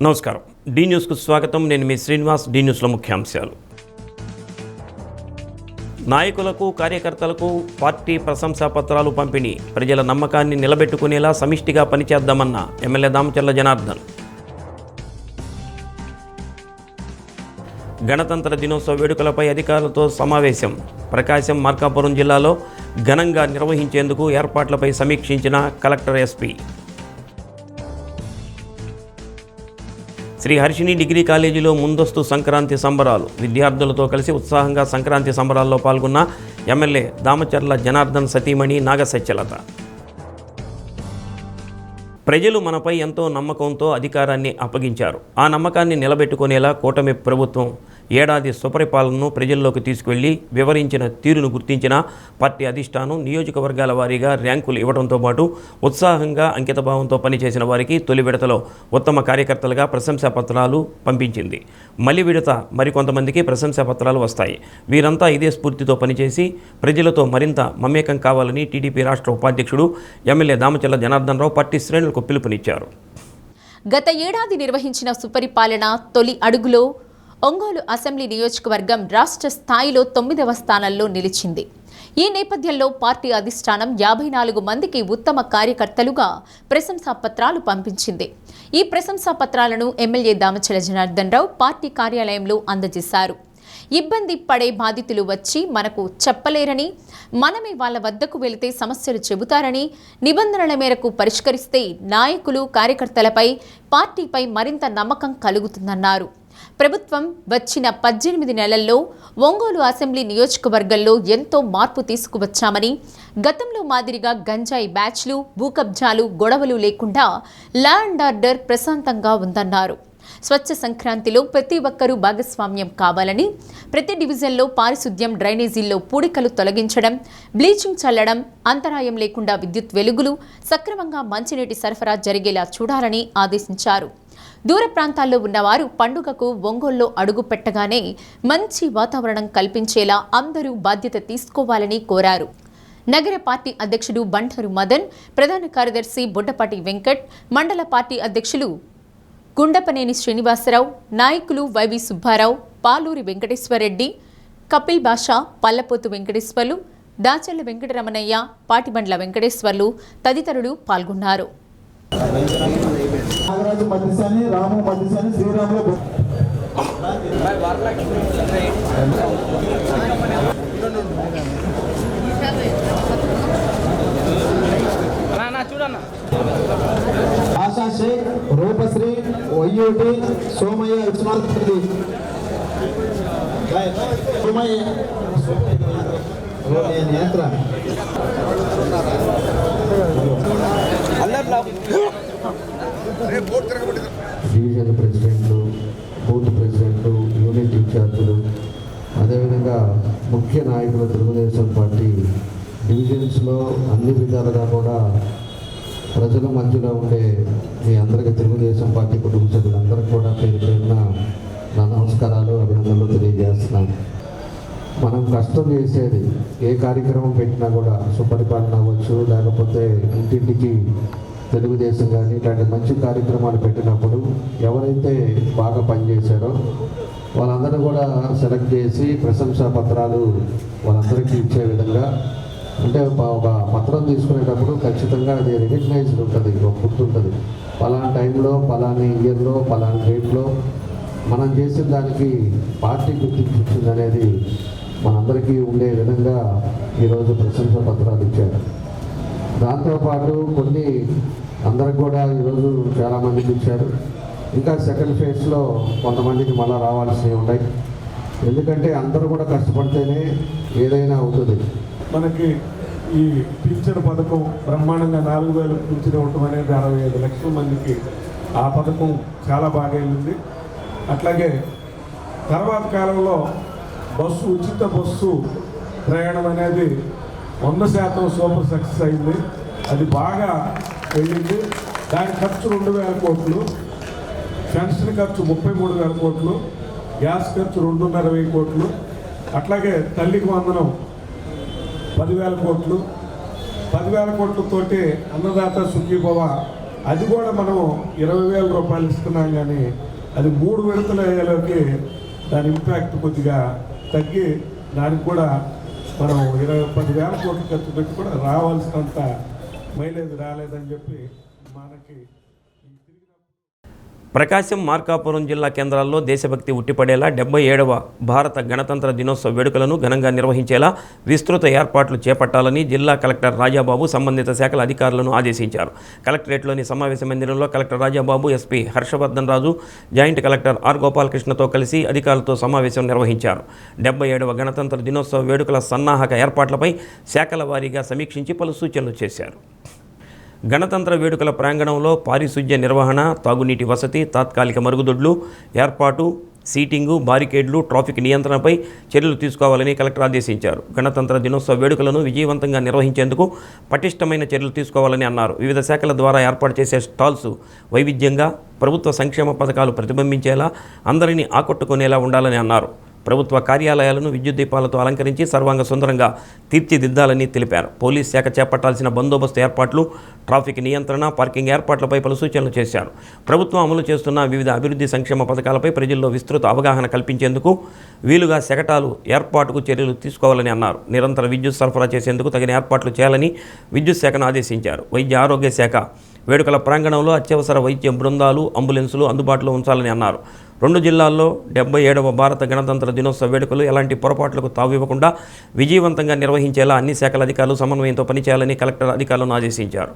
నమస్కారం. డి న్యూస్కు స్వాగతం. నేను మీ శ్రీనివాస్. డి న్యూస్లో ముఖ్యాంశాలు. నాయకులకు కార్యకర్తలకు పార్టీ ప్రశంసా పత్రాలు పంపిణీ. ప్రజల నమ్మకాన్ని నిలబెట్టుకునేలా సమిష్టిగా పనిచేద్దామన్న ఎమ్మెల్యే దామచర్ల జనార్దన్. గణతంత్ర దినోత్సవ వేడుకలపై అధికారులతో సమావేశం. ప్రకాశం, మార్కాపురం జిల్లాలో ఘనంగా నిర్వహించేందుకు ఏర్పాట్లపై సమీక్షించిన collector, SP. Sri Harshini degree కాలేజీలో ముందస్తు సంక్రాంతి సంబరాలు. విద్యార్థులతో కలిసి ఉత్సాహంగా సంక్రాంతి సంబరాల్లో పాల్గొన్న ఎమ్మెల్యే దామచర్ల జనార్దన్ సతీమణి నాగసత్యలత. ప్రజలు మనపై ఎంతో నమ్మకంతో అధికారాన్ని అప్పగించారు. ఆ నమ్మకాన్ని నిలబెట్టుకునేలా కూటమి ప్రభుత్వం ఏడాది సుపరిపాలనను ప్రజల్లోకి తీసుకువెళ్లి వివరించిన తీరును గుర్తించిన పార్టీ అధిష్టానం నియోజకవర్గాల వారీగా ర్యాంకులు ఇవ్వడంతో పాటు ఉత్సాహంగా అంకితభావంతో పనిచేసిన వారికి తొలి విడతలో ఉత్తమ కార్యకర్తలుగా ప్రశంసా పత్రాలు పంపించింది. మళ్లీ విడత మరికొంతమందికి ప్రశంసా పత్రాలు వస్తాయి. వీరంతా ఇదే స్ఫూర్తితో పనిచేసి ప్రజలతో మరింత మమేకం కావాలని టీడీపీ రాష్ట్ర ఉపాధ్యక్షుడు ఎమ్మెల్యే దామచర్ల జనార్దన్ రావు పార్టీ శ్రేణులకు పిలుపునిచ్చారు. గత ఏడాది నిర్వహించిన సుపరిపాలన తొలి అడుగులో ఒంగోలు అసెంబ్లీ నియోజకవర్గం రాష్ట్ర స్థాయిలో 9వ స్థానంలో నిలిచింది. ఈ నేపథ్యంలో పార్టీ అధిష్టానం 54 మందికి ఉత్తమ కార్యకర్తలుగా ప్రశంసా పత్రాలు పంపించింది. ఈ ప్రశంసా పత్రాలను ఎమ్మెల్యే దామచర్ల జనార్దన్ రావు పార్టీ కార్యాలయంలో అందజేశారు. ఇబ్బంది పడే బాధితులు వచ్చి మనకు చెప్పలేరని, మనమే వాళ్ళ వద్దకు వెళితే సమస్యలు చెబుతారని, నిబంధనల మేరకు పరిష్కరిస్తే నాయకులు కార్యకర్తలపై పార్టీపై మరింత నమ్మకం కలుగుతుందన్నారు. ప్రభుత్వం వచ్చిన 18 నెలల్లో ఒంగోలు అసెంబ్లీ నియోజకవర్గంలో ఎంతో మార్పు తీసుకువచ్చామని, గతంలో మాదిరిగా గంజాయి బ్యాచ్లు, భూకబ్జాలు, గొడవలు లేకుండా లా అండ్ ఆర్డర్ ప్రశాంతంగా ఉందన్నారు. స్వచ్ఛ సంక్రాంతిలో ప్రతి ఒక్కరూ భాగస్వామ్యం కావాలని, ప్రతి డివిజన్లో పారిశుద్ధ్యం, డ్రైనేజీల్లో పూడికలు తొలగించడం, బ్లీచింగ్ చల్లడం, అంతరాయం లేకుండా విద్యుత్ వెలుగులు, సక్రమంగా మంచినీటి సరఫరా జరిగేలా చూడాలని ఆదేశించారు. దూర ప్రాంతాల్లో ఉన్నవారు పండుగకు ఒంగోలులో అడుగు పెట్టగానే మంచి వాతావరణం కల్పించేలా అందరూ బాధ్యత తీసుకోవాలని కోరారు. నగర పార్టీ అధ్యక్షుడు బండారు మదన్, ప్రధాన కార్యదర్శి బొడ్డపాటి వెంకట్, మండల పార్టీ అధ్యక్షులు గుండపనేని శ్రీనివాసరావు, నాయకులు వైవి సుబ్బారావు, పాలూరి వెంకటేశ్వరరెడ్డి, కపిల్ బాషా, పల్లపోతు వెంకటేశ్వర్లు, దాచర్ల వెంకటరమణయ్య, పాటిబండ్ల వెంకటేశ్వర్లు తదితరులు పాల్గొన్నారు. ఆశా షేక్, రూపశ్రీ, వయ్యూటి, సోమయ్య, విశ్వనాథ్, నేత్ర, డివిజన్ ప్రెసిడెంట్లు, బూత్ ప్రెసిడెంట్లు, యూనిట్ ఇన్ఛార్జీలు, అదేవిధంగా ముఖ్య నాయకులు తెలుగుదేశం పార్టీ డివిజన్స్లో అన్ని విధాలుగా కూడా ప్రజల మధ్యలో ఉండే మీ అందరికీ తెలుగుదేశం పార్టీ కుటుంబ సభ్యులందరికీ కూడా పేరు పేరున నా నమస్కారాలు, అభినందనలు తెలియజేస్తున్నాను. మనం కష్టం చేసేది ఏ కార్యక్రమం పెట్టినా కూడా సుపరిపాలన అవ్వచ్చు, లేకపోతే ఇంటింటికి తెలుగుదేశం కానీ ఇలాంటి మంచి కార్యక్రమాలు పెట్టినప్పుడు ఎవరైతే బాగా పనిచేశారో వాళ్ళందరూ కూడా సెలెక్ట్ చేసి ప్రశంసా పత్రాలు వాళ్ళందరికీ ఇచ్చే విధంగా, అంటే ఒక పత్రం తీసుకునేటప్పుడు ఖచ్చితంగా అది రికగ్నైజ్డ్ ఉంటుంది, ఒక గుర్తుంటుంది. పలానా టైంలో, పలానా ఇయర్లో, పలానా డేట్లో మనం చేసిన దానికి పార్టీ గుర్తించింది అనేది మనందరికీ ఉండే విధంగా ఈరోజు ప్రశంసా పత్రాలు ఇచ్చారు. దాంతోపాటు కొన్ని అందరికి కూడా ఈరోజు చాలామందికి ఇచ్చారు. ఇంకా సెకండ్ ఫేజ్లో కొంతమందికి మళ్ళీ రావాల్సినవి ఉన్నాయి. ఎందుకంటే అందరూ కూడా కష్టపడితేనే ఏదైనా అవుతుంది. మనకి ఈ పింఛన్ పథకం బ్రహ్మాండంగా 4,000 పింఛన్ ఇవ్వటం అనేది 65 లక్షల మందికి ఆ పథకం చాలా బాగా వెళ్ళింది. అట్లాగే తర్వాత కాలంలో ఉచిత బస్సు ప్రయాణం అనేది 100% సూపర్ సక్సెస్ అయింది. అది బాగా వెళ్ళింది. దాని ఖర్చు 2,000 కోట్లు, పెన్షన్ ఖర్చు 33,000 కోట్లు, గ్యాస్ ఖర్చు 2,500 కోట్లు, అట్లాగే తల్లికి వందనం 10,000 కోట్లు, 10,000 కోట్లతోటి అన్నదాత సుఖీభవ అది కూడా మనం 20,000 రూపాయలు ఇస్తున్నాం, కానీ అది 3 విడతల అయ్యేలోకి దాని ఇంపాక్ట్ కొద్దిగా తగ్గి దానికి కూడా మనం 10,000 కోట్లు ఖర్చు పెట్టి కూడా రావాల్సినంత మైలేజ్ రాలేదని చెప్పి మనకి ప్రకాశం, మార్కాపురం జిల్లా కేంద్రాల్లో దేశభక్తి ఉట్టిపడేలా 77వ భారత గణతంత్ర దినోత్సవ వేడుకలను ఘనంగా నిర్వహించేలా విస్తృత ఏర్పాట్లు చేపట్టాలని జిల్లా కలెక్టర్ రాజాబాబు సంబంధిత శాఖల అధికారులను ఆదేశించారు. కలెక్టరేట్లోని సమావేశ మందిరంలో collector Rajababu, SP Harshavardhan Raju, joint collector R గోపాలకృష్ణతో కలిసి అధికారులతో సమావేశం నిర్వహించారు. 77వ గణతంత్ర దినోత్సవ వేడుకల సన్నాహక ఏర్పాట్లపై శాఖల వారీగా సమీక్షించి పలు సూచనలు చేశారు. గణతంత్ర వేడుకల ప్రాంగణంలో పారిశుధ్య నిర్వహణ, తాగునీటి వసతి, తాత్కాలిక మరుగుదొడ్లు ఏర్పాటు, సీటింగు, బారికేడ్లు, ట్రాఫిక్ నియంత్రణపై చర్యలు తీసుకోవాలని కలెక్టర్ ఆదేశించారు. గణతంత్ర దినోత్సవ వేడుకలను విజయవంతంగా నిర్వహించేందుకు పటిష్టమైన చర్యలు తీసుకోవాలని అన్నారు. వివిధ శాఖల ద్వారా ఏర్పాటు చేసే స్టాల్స్ వైవిధ్యంగా, ప్రభుత్వ సంక్షేమ పథకాలు ప్రతిబింబించేలా, అందరినీ ఆకట్టుకునేలా ఉండాలని అన్నారు. ప్రభుత్వ కార్యాలయాలను విద్యుత్ దీపాలతో అలంకరించి సర్వాంగ సుందరంగా తీర్చిదిద్దాలని తెలిపారు. పోలీస్ శాఖ చేపట్టాల్సిన బందోబస్తు ఏర్పాట్లు, ట్రాఫిక్ నియంత్రణ, పార్కింగ్ ఏర్పాట్లపై పలు సూచనలు చేశారు. ప్రభుత్వం అమలు చేస్తున్న వివిధ అభివృద్ధి సంక్షేమ పథకాలపై ప్రజల్లో విస్తృత అవగాహన కల్పించేందుకు వీలుగా శకటాలు ఏర్పాటుకు చర్యలు తీసుకోవాలని అన్నారు. నిరంతర విద్యుత్ సరఫరా చేసేందుకు తగిన ఏర్పాట్లు చేయాలని విద్యుత్ శాఖను ఆదేశించారు. వైద్య ఆరోగ్య శాఖ వేడుకల ప్రాంగణంలో అత్యవసర వైద్య బృందాలు, అంబులెన్సులు అందుబాటులో ఉంచాలని అన్నారు. 2 జిల్లాల్లో 77వ భారత గణతంత్ర దినోత్సవ వేడుకలు ఎలాంటి పొరపాట్లకు తావివ్వకుండా విజయవంతంగా నిర్వహించేలా అన్ని శాఖల అధికారులు సమన్వయంతో పనిచేయాలని కలెక్టర్ అధికారులను ఆదేశించారు.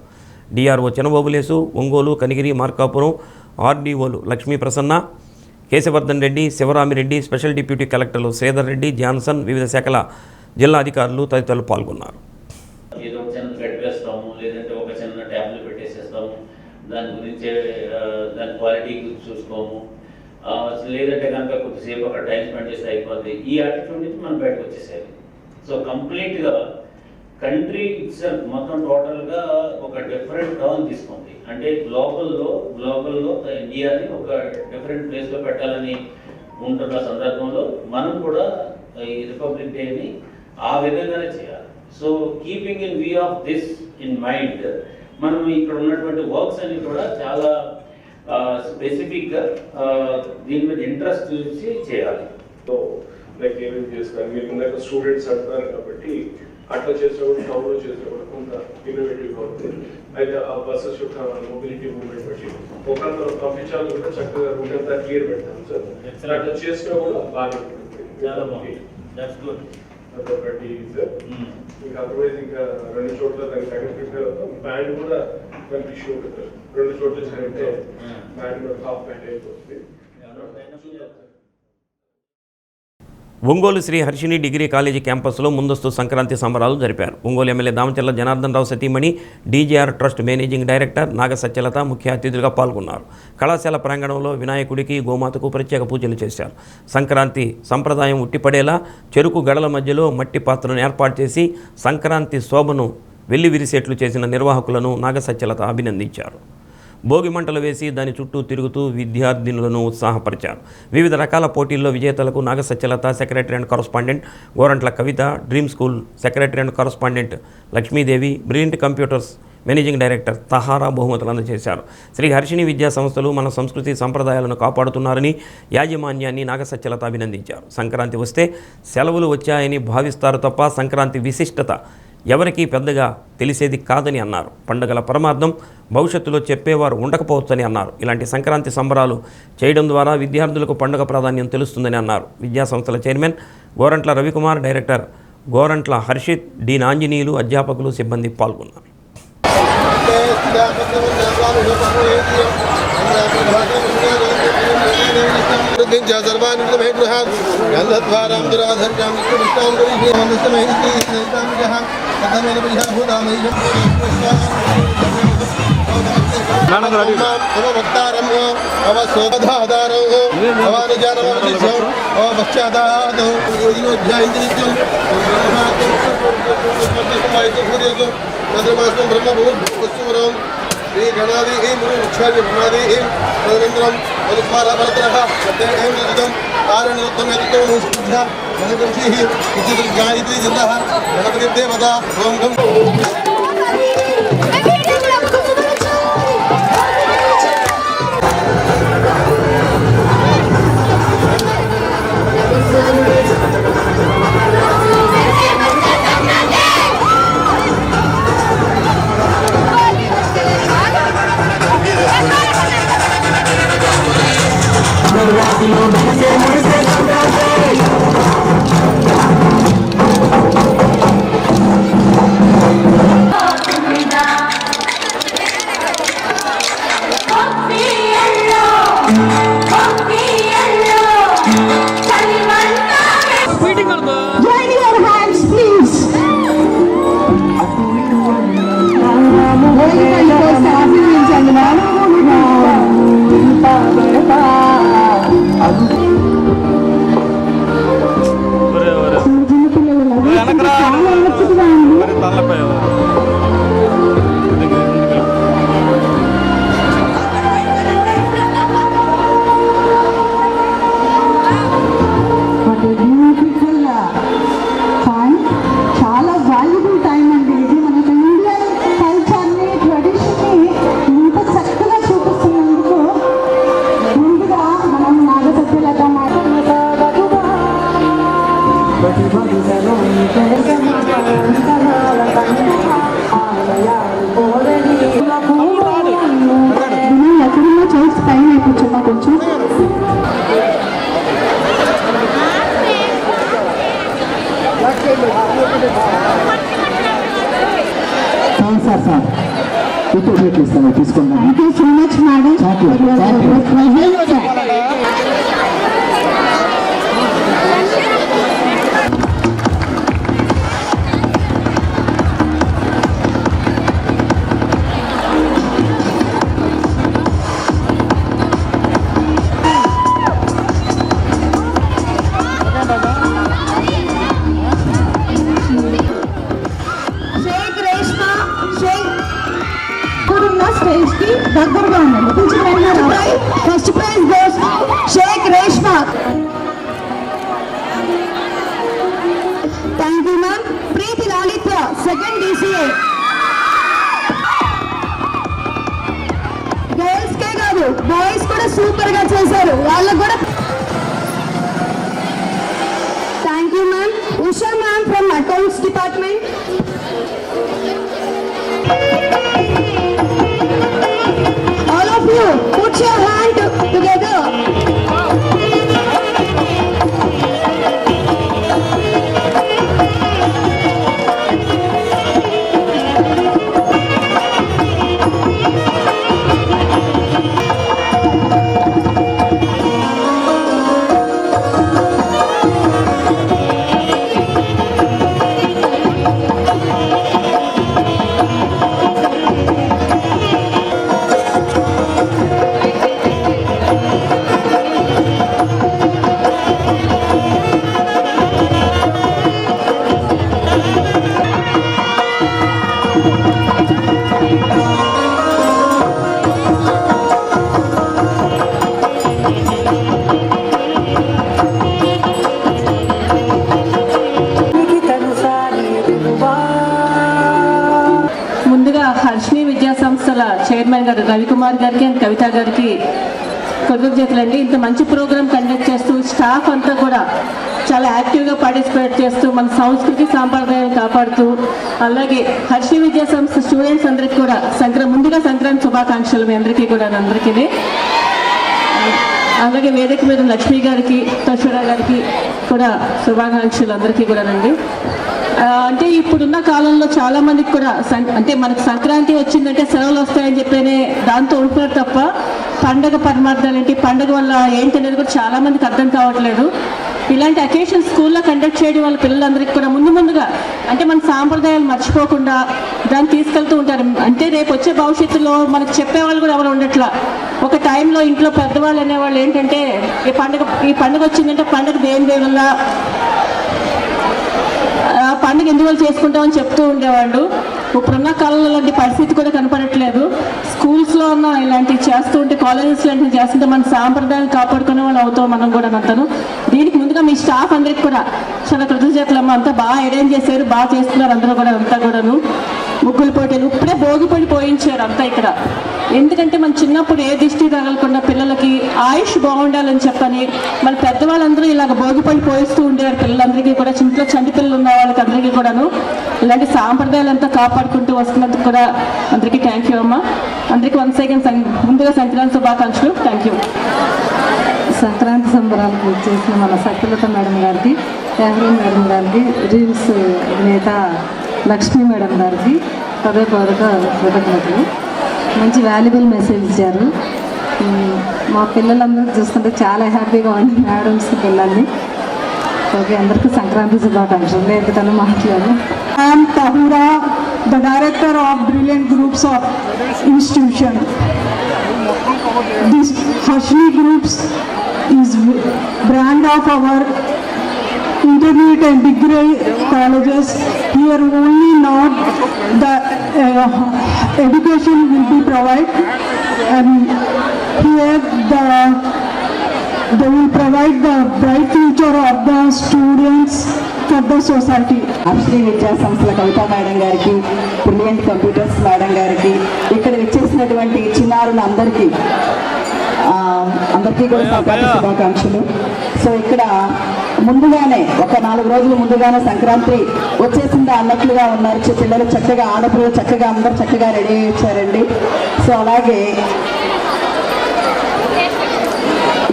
డిఆర్ఓ చెనబోబులేసు, ఒంగోలు, కనిగిరి, మార్కాపురం ఆర్డీఓలు లక్ష్మీ ప్రసన్న, కేశవర్ధన్ రెడ్డి, శివరామిరెడ్డి, స్పెషల్ డిప్యూటీ కలెక్టర్లు శ్రీధర్ రెడ్డి, జాన్సన్, వివిధ శాఖల జిల్లా అధికారులు తదితరులు పాల్గొన్నారు. ఏదో చిన్న థ్రెడ్ వేస్తాము, లేదంటే ఒక చిన్న ట్యాబ్లెట్ పెట్టేసేస్తాము, దాని గురించి దాని క్వాలిటీ చూసుకోము, లేదంటే కనుక కొద్దిసేపు అక్కడ టైం స్పెండ్ చేస్తే అయిపోద్ది. ఈ యాటిట్యూడ్ నుంచి మనం బయటకు వచ్చేసేది. సో కంప్లీట్గా కంట్రీ ఇట్సెల్ఫ్ మొత్తం టోటల్గా ఒక డిఫరెంట్ టర్న్ తీసుకుంది. అంటే గ్లోబల్లో ఇండియాని ఒక డిఫరెంట్ ప్లేస్లో పెట్టాలని ఉంటున్న సందర్భంలో మనం కూడా ఈ రిపబ్లిక్ డేని ఆ విధంగానే చేయాలి. So keeping in view of this in mind, మనం ఇక్కడ ఉన్నటువంటి వర్క్స్ అన్ని కూడా చాలా స్పెసిఫిక్గా దీని మీద ఇంట్రెస్ట్ చూసి చేయాలి. సో లైక్ ఏమేమి చేస్తారు మీరు ఇందాక స్టూడెంట్స్ అంటున్నారు కాబట్టి అట్లా చేసినప్పుడు టౌన్లో చేసినప్పుడు కొంత ఇన్నోవేటివ్గా ఉంటుంది. అయితే ఆ బస్సెస్ యొక్క మొబిలిటీ మూవ్మెంట్ బట్టి ఒకరితో పంపించాలని కూడా చక్కగా రూట్ అంతా క్లియర్ పెడతాం సార్. అట్లా చేసినా కూడా బాగా ఉంటుంది. చాలా బాగుంది. That's good. అదొకటి సార్. ఇంకా అదర్వైజ్ ఇంకా 2 చోట్ల దానికి తగ్గ ప్రిపేర్ అవుతాం. బ్యాండ్ కూడా మనకి ఇష్యూ ఉంటుంది. 2 చోట్ల జరిగితే బ్యాండ్ కూడా హాఫ్ బ్యాండ్ అయిపోతుంది. ఒంగోలు శ్రీ హర్షిని డిగ్రీ కాలేజీ క్యాంపస్లో ముందస్తు సంక్రాంతి సంబరాలు జరిపారు. ఒంగోలు ఎమ్మెల్యే దామచర్ల జనార్దన్ రావు సతీమణి, డీజీఆర్ ట్రస్ట్ మేనేజింగ్ డైరెక్టర్ నాగ సత్యలత ముఖ్య అతిథులుగా పాల్గొన్నారు. కళాశాల ప్రాంగణంలో వినాయకుడికి, గోమాతకు ప్రత్యేక పూజలు చేశారు. సంక్రాంతి సంప్రదాయం ఉట్టిపడేలా చెరుకు గడల మధ్యలో మట్టి పాత్రను ఏర్పాటు చేసి సంక్రాంతి శోభను వెల్లి విరిసేట్లు చేసిన నిర్వాహకులను నాగ సత్యలత అభినందించారు. భోగి మంటలు వేసి దాని చుట్టూ తిరుగుతూ విద్యార్థినులను ఉత్సాహపరిచారు. వివిధ రకాల పోటీల్లో విజేతలకు Naga Satyalatha, secretary and correspondent Gorantla Kavitha, dream school secretary and correspondent Lakshmidevi, brilliant computers managing director Tahara బహుమతులు అందజేశారు. శ్రీ హర్షిని విద్యా సంస్థలు మన సంస్కృతి సంప్రదాయాలను కాపాడుతున్నారని యాజమాన్యాన్ని నాగ సత్యలత అభినందించారు. సంక్రాంతి వస్తే సెలవులు వచ్చాయని భావిస్తారు తప్ప సంక్రాంతి విశిష్టత ఎవరికీ పెద్దగా తెలిసేది కాదని అన్నారు. పండుగల పరమార్థం భవిష్యత్తులో చెప్పేవారు ఉండకపోవచ్చని అన్నారు. ఇలాంటి సంక్రాంతి సంబరాలు చేయడం ద్వారా విద్యార్థులకు పండుగ ప్రాధాన్యం తెలుస్తుందని అన్నారు. విద్యాసంస్థల chairman Gorantla Ravikumar, director Gorantla Harshit, D Anjaneyulu, అధ్యాపకులు, సిబ్బంది పాల్గొన్నారు. गायत्री गणपति देवता ఎక్కడున్నా చైర్స్ పైన కూర్చున్నా కొంచెం. సార్ ఇస్తాను తీసుకుంటాను. Thank you so much madam. Stage కి దగ్గరగా ఉండండి. First prize goes Shaik Reshma. Thank you ma'am. Preethi Lalitya second DCA. Girls కే కాదు బాయ్స్ కూడా సూపర్ గా చేశారు. వాళ్ళకు కూడా thank you ma'am. Usha ma'am from accounts department. All of you, put your hand together. ముందుగా హర్షిని విద్యా సంస్థల చైర్మన్ గారు రవికుమార్ గారికి అండ్ కవిత గారికి కృతజ్ఞతలండి. ఇంత మంచి ప్రోగ్రామ్ కండక్ట్ చేస్తూ స్టాఫ్ అంతా కూడా చాలా యాక్టివ్గా పార్టిసిపేట్ చేస్తూ మన సంస్కృతి సాంప్రదాయాలు కాపాడుతూ, అలాగే హర్షిని విద్యా సంస్థ స్టూడెంట్స్ అందరికీ కూడా ముందుగా సంక్రాంతి శుభాకాంక్షలు మీ అందరికీ కూడా. అందరికీ అలాగే వేదిక మీద లక్ష్మి గారికి తశ్వర గారికి కూడా శుభాకాంక్షలు అందరికీ కూడానండి. అంటే ఇప్పుడున్న కాలంలో చాలా మందికి కూడా అంటే మనకు సంక్రాంతి వచ్చిందంటే సెలవులు వస్తాయని చెప్పేనే దాంతో ఉంటున్నారు తప్ప పండగ పరమార్థాలు ఏంటి, పండగ వల్ల ఏంటి అనేది కూడా చాలా మందికి అర్థం కావట్లేదు. ఇలాంటి అకేషన్ స్కూల్లో కండక్ట్ చేయడం వల్ల పిల్లలందరికీ కూడా ముందుగా అంటే మన సాంప్రదాయాలు మర్చిపోకుండా దాన్ని తీసుకెళ్తూ ఉంటారు. అంటే రేపు వచ్చే భవిష్యత్తులో మనకు చెప్పేవాళ్ళు కూడా ఎవరు ఉండట్లా. ఒక టైంలో ఇంట్లో పెద్దవాళ్ళు అనేవాళ్ళు ఏంటంటే ఈ పండుగ వచ్చిందంటే పండుగ దేని వల్ల పండుగ ఎందువల్ల చేసుకుంటామని చెప్తూ ఉండేవాళ్ళు. ఇప్పుడున్న కాలంలో ఇలాంటి పరిస్థితి కూడా కనపడట్లేదు. స్కూల్స్లో ఉన్న ఇలాంటివి చేస్తూ ఉంటే, కాలేజెస్ లాంటివి చేస్తుంటే మన సాంప్రదాయాలు కాపాడుకునే వాళ్ళు అవుతాం మనం కూడా అంతాను. దీనికి ముందుగా మీ స్టాఫ్ అందరికి కూడా చాలా కృతజ్ఞతలమ్మ. అంతా బాగా అరేంజ్ చేశారు, బాగా చేస్తున్నారు అందరూ కూడా. అంతా కూడాను ముగ్గులు పోటీలు ఇప్పుడే భోగిపడి పోయించారు అంతా ఇక్కడ. ఎందుకంటే మన చిన్నప్పుడు ఏ దిష్టి తగలకుండా పిల్లలకి ఆయుష్ బాగుండాలని చెప్పని మన పెద్దవాళ్ళందరూ ఇలాగ భోగిపడి పోయిస్తూ ఉండేవారు పిల్లలందరికీ కూడా. ఇంట్లో చంటి పిల్లలు ఉన్న వాళ్ళకి అందరికీ కూడాను ఇలాంటి సాంప్రదాయాలు అంతా కాపాడుకుంటూ వస్తున్నందుకు కూడా అందరికీ థ్యాంక్ యూ అమ్మ. అందరికీ వన్స్ అగైన్ ముందుగా సంక్రాంతి శుభాకాంక్షలు. Thank you. సంక్రాంతి సంబరాలకు చేసిన మన సత్యలత మేడం గారికి, యాహ్రీన్ మేడం గారికి, రీల్స్ నేత లక్ష్మీ మేడం గారికి హృదయపూర్వక కృతజ్ఞతలు. మంచి వాల్యుబుల్ మెసేజ్ ఇచ్చారు. మా పిల్లలందరూ చూస్తుంటే చాలా హ్యాపీగా ఉంది, మేడమ్స్ పిల్లల్ని. ఓకే, అందరికీ సంక్రాంతి శుభాకాంక్షలు. నేను తను మాట్లాడు. I'm Tahura, the director of Brilliant Groups of Institution. This Harshini Groups is brand of our intermediate and degree colleges. Here only not the education will be provided, and here they will provide the bright future of the students for the society. Harshini విద్యా సంస్థల కవిత madam గారికి, brilliant computers madam గారికి, ఇక్కడ వచ్చేసినటువంటి చిన్నారులు అందరికీ కూడా సంక్రాంతి శుభాకాంక్షలు. సో ఇక్కడ ముందుగానే ఒక 4 రోజులు ముందుగానే సంక్రాంతి వచ్చేసిందా అన్నట్లుగా ఉన్నారు. పిల్లలు చక్కగా ఆడపిల్లలు చక్కగా అందరూ చక్కగా రెడీ అయ్యి వచ్చారండి. సో అలాగే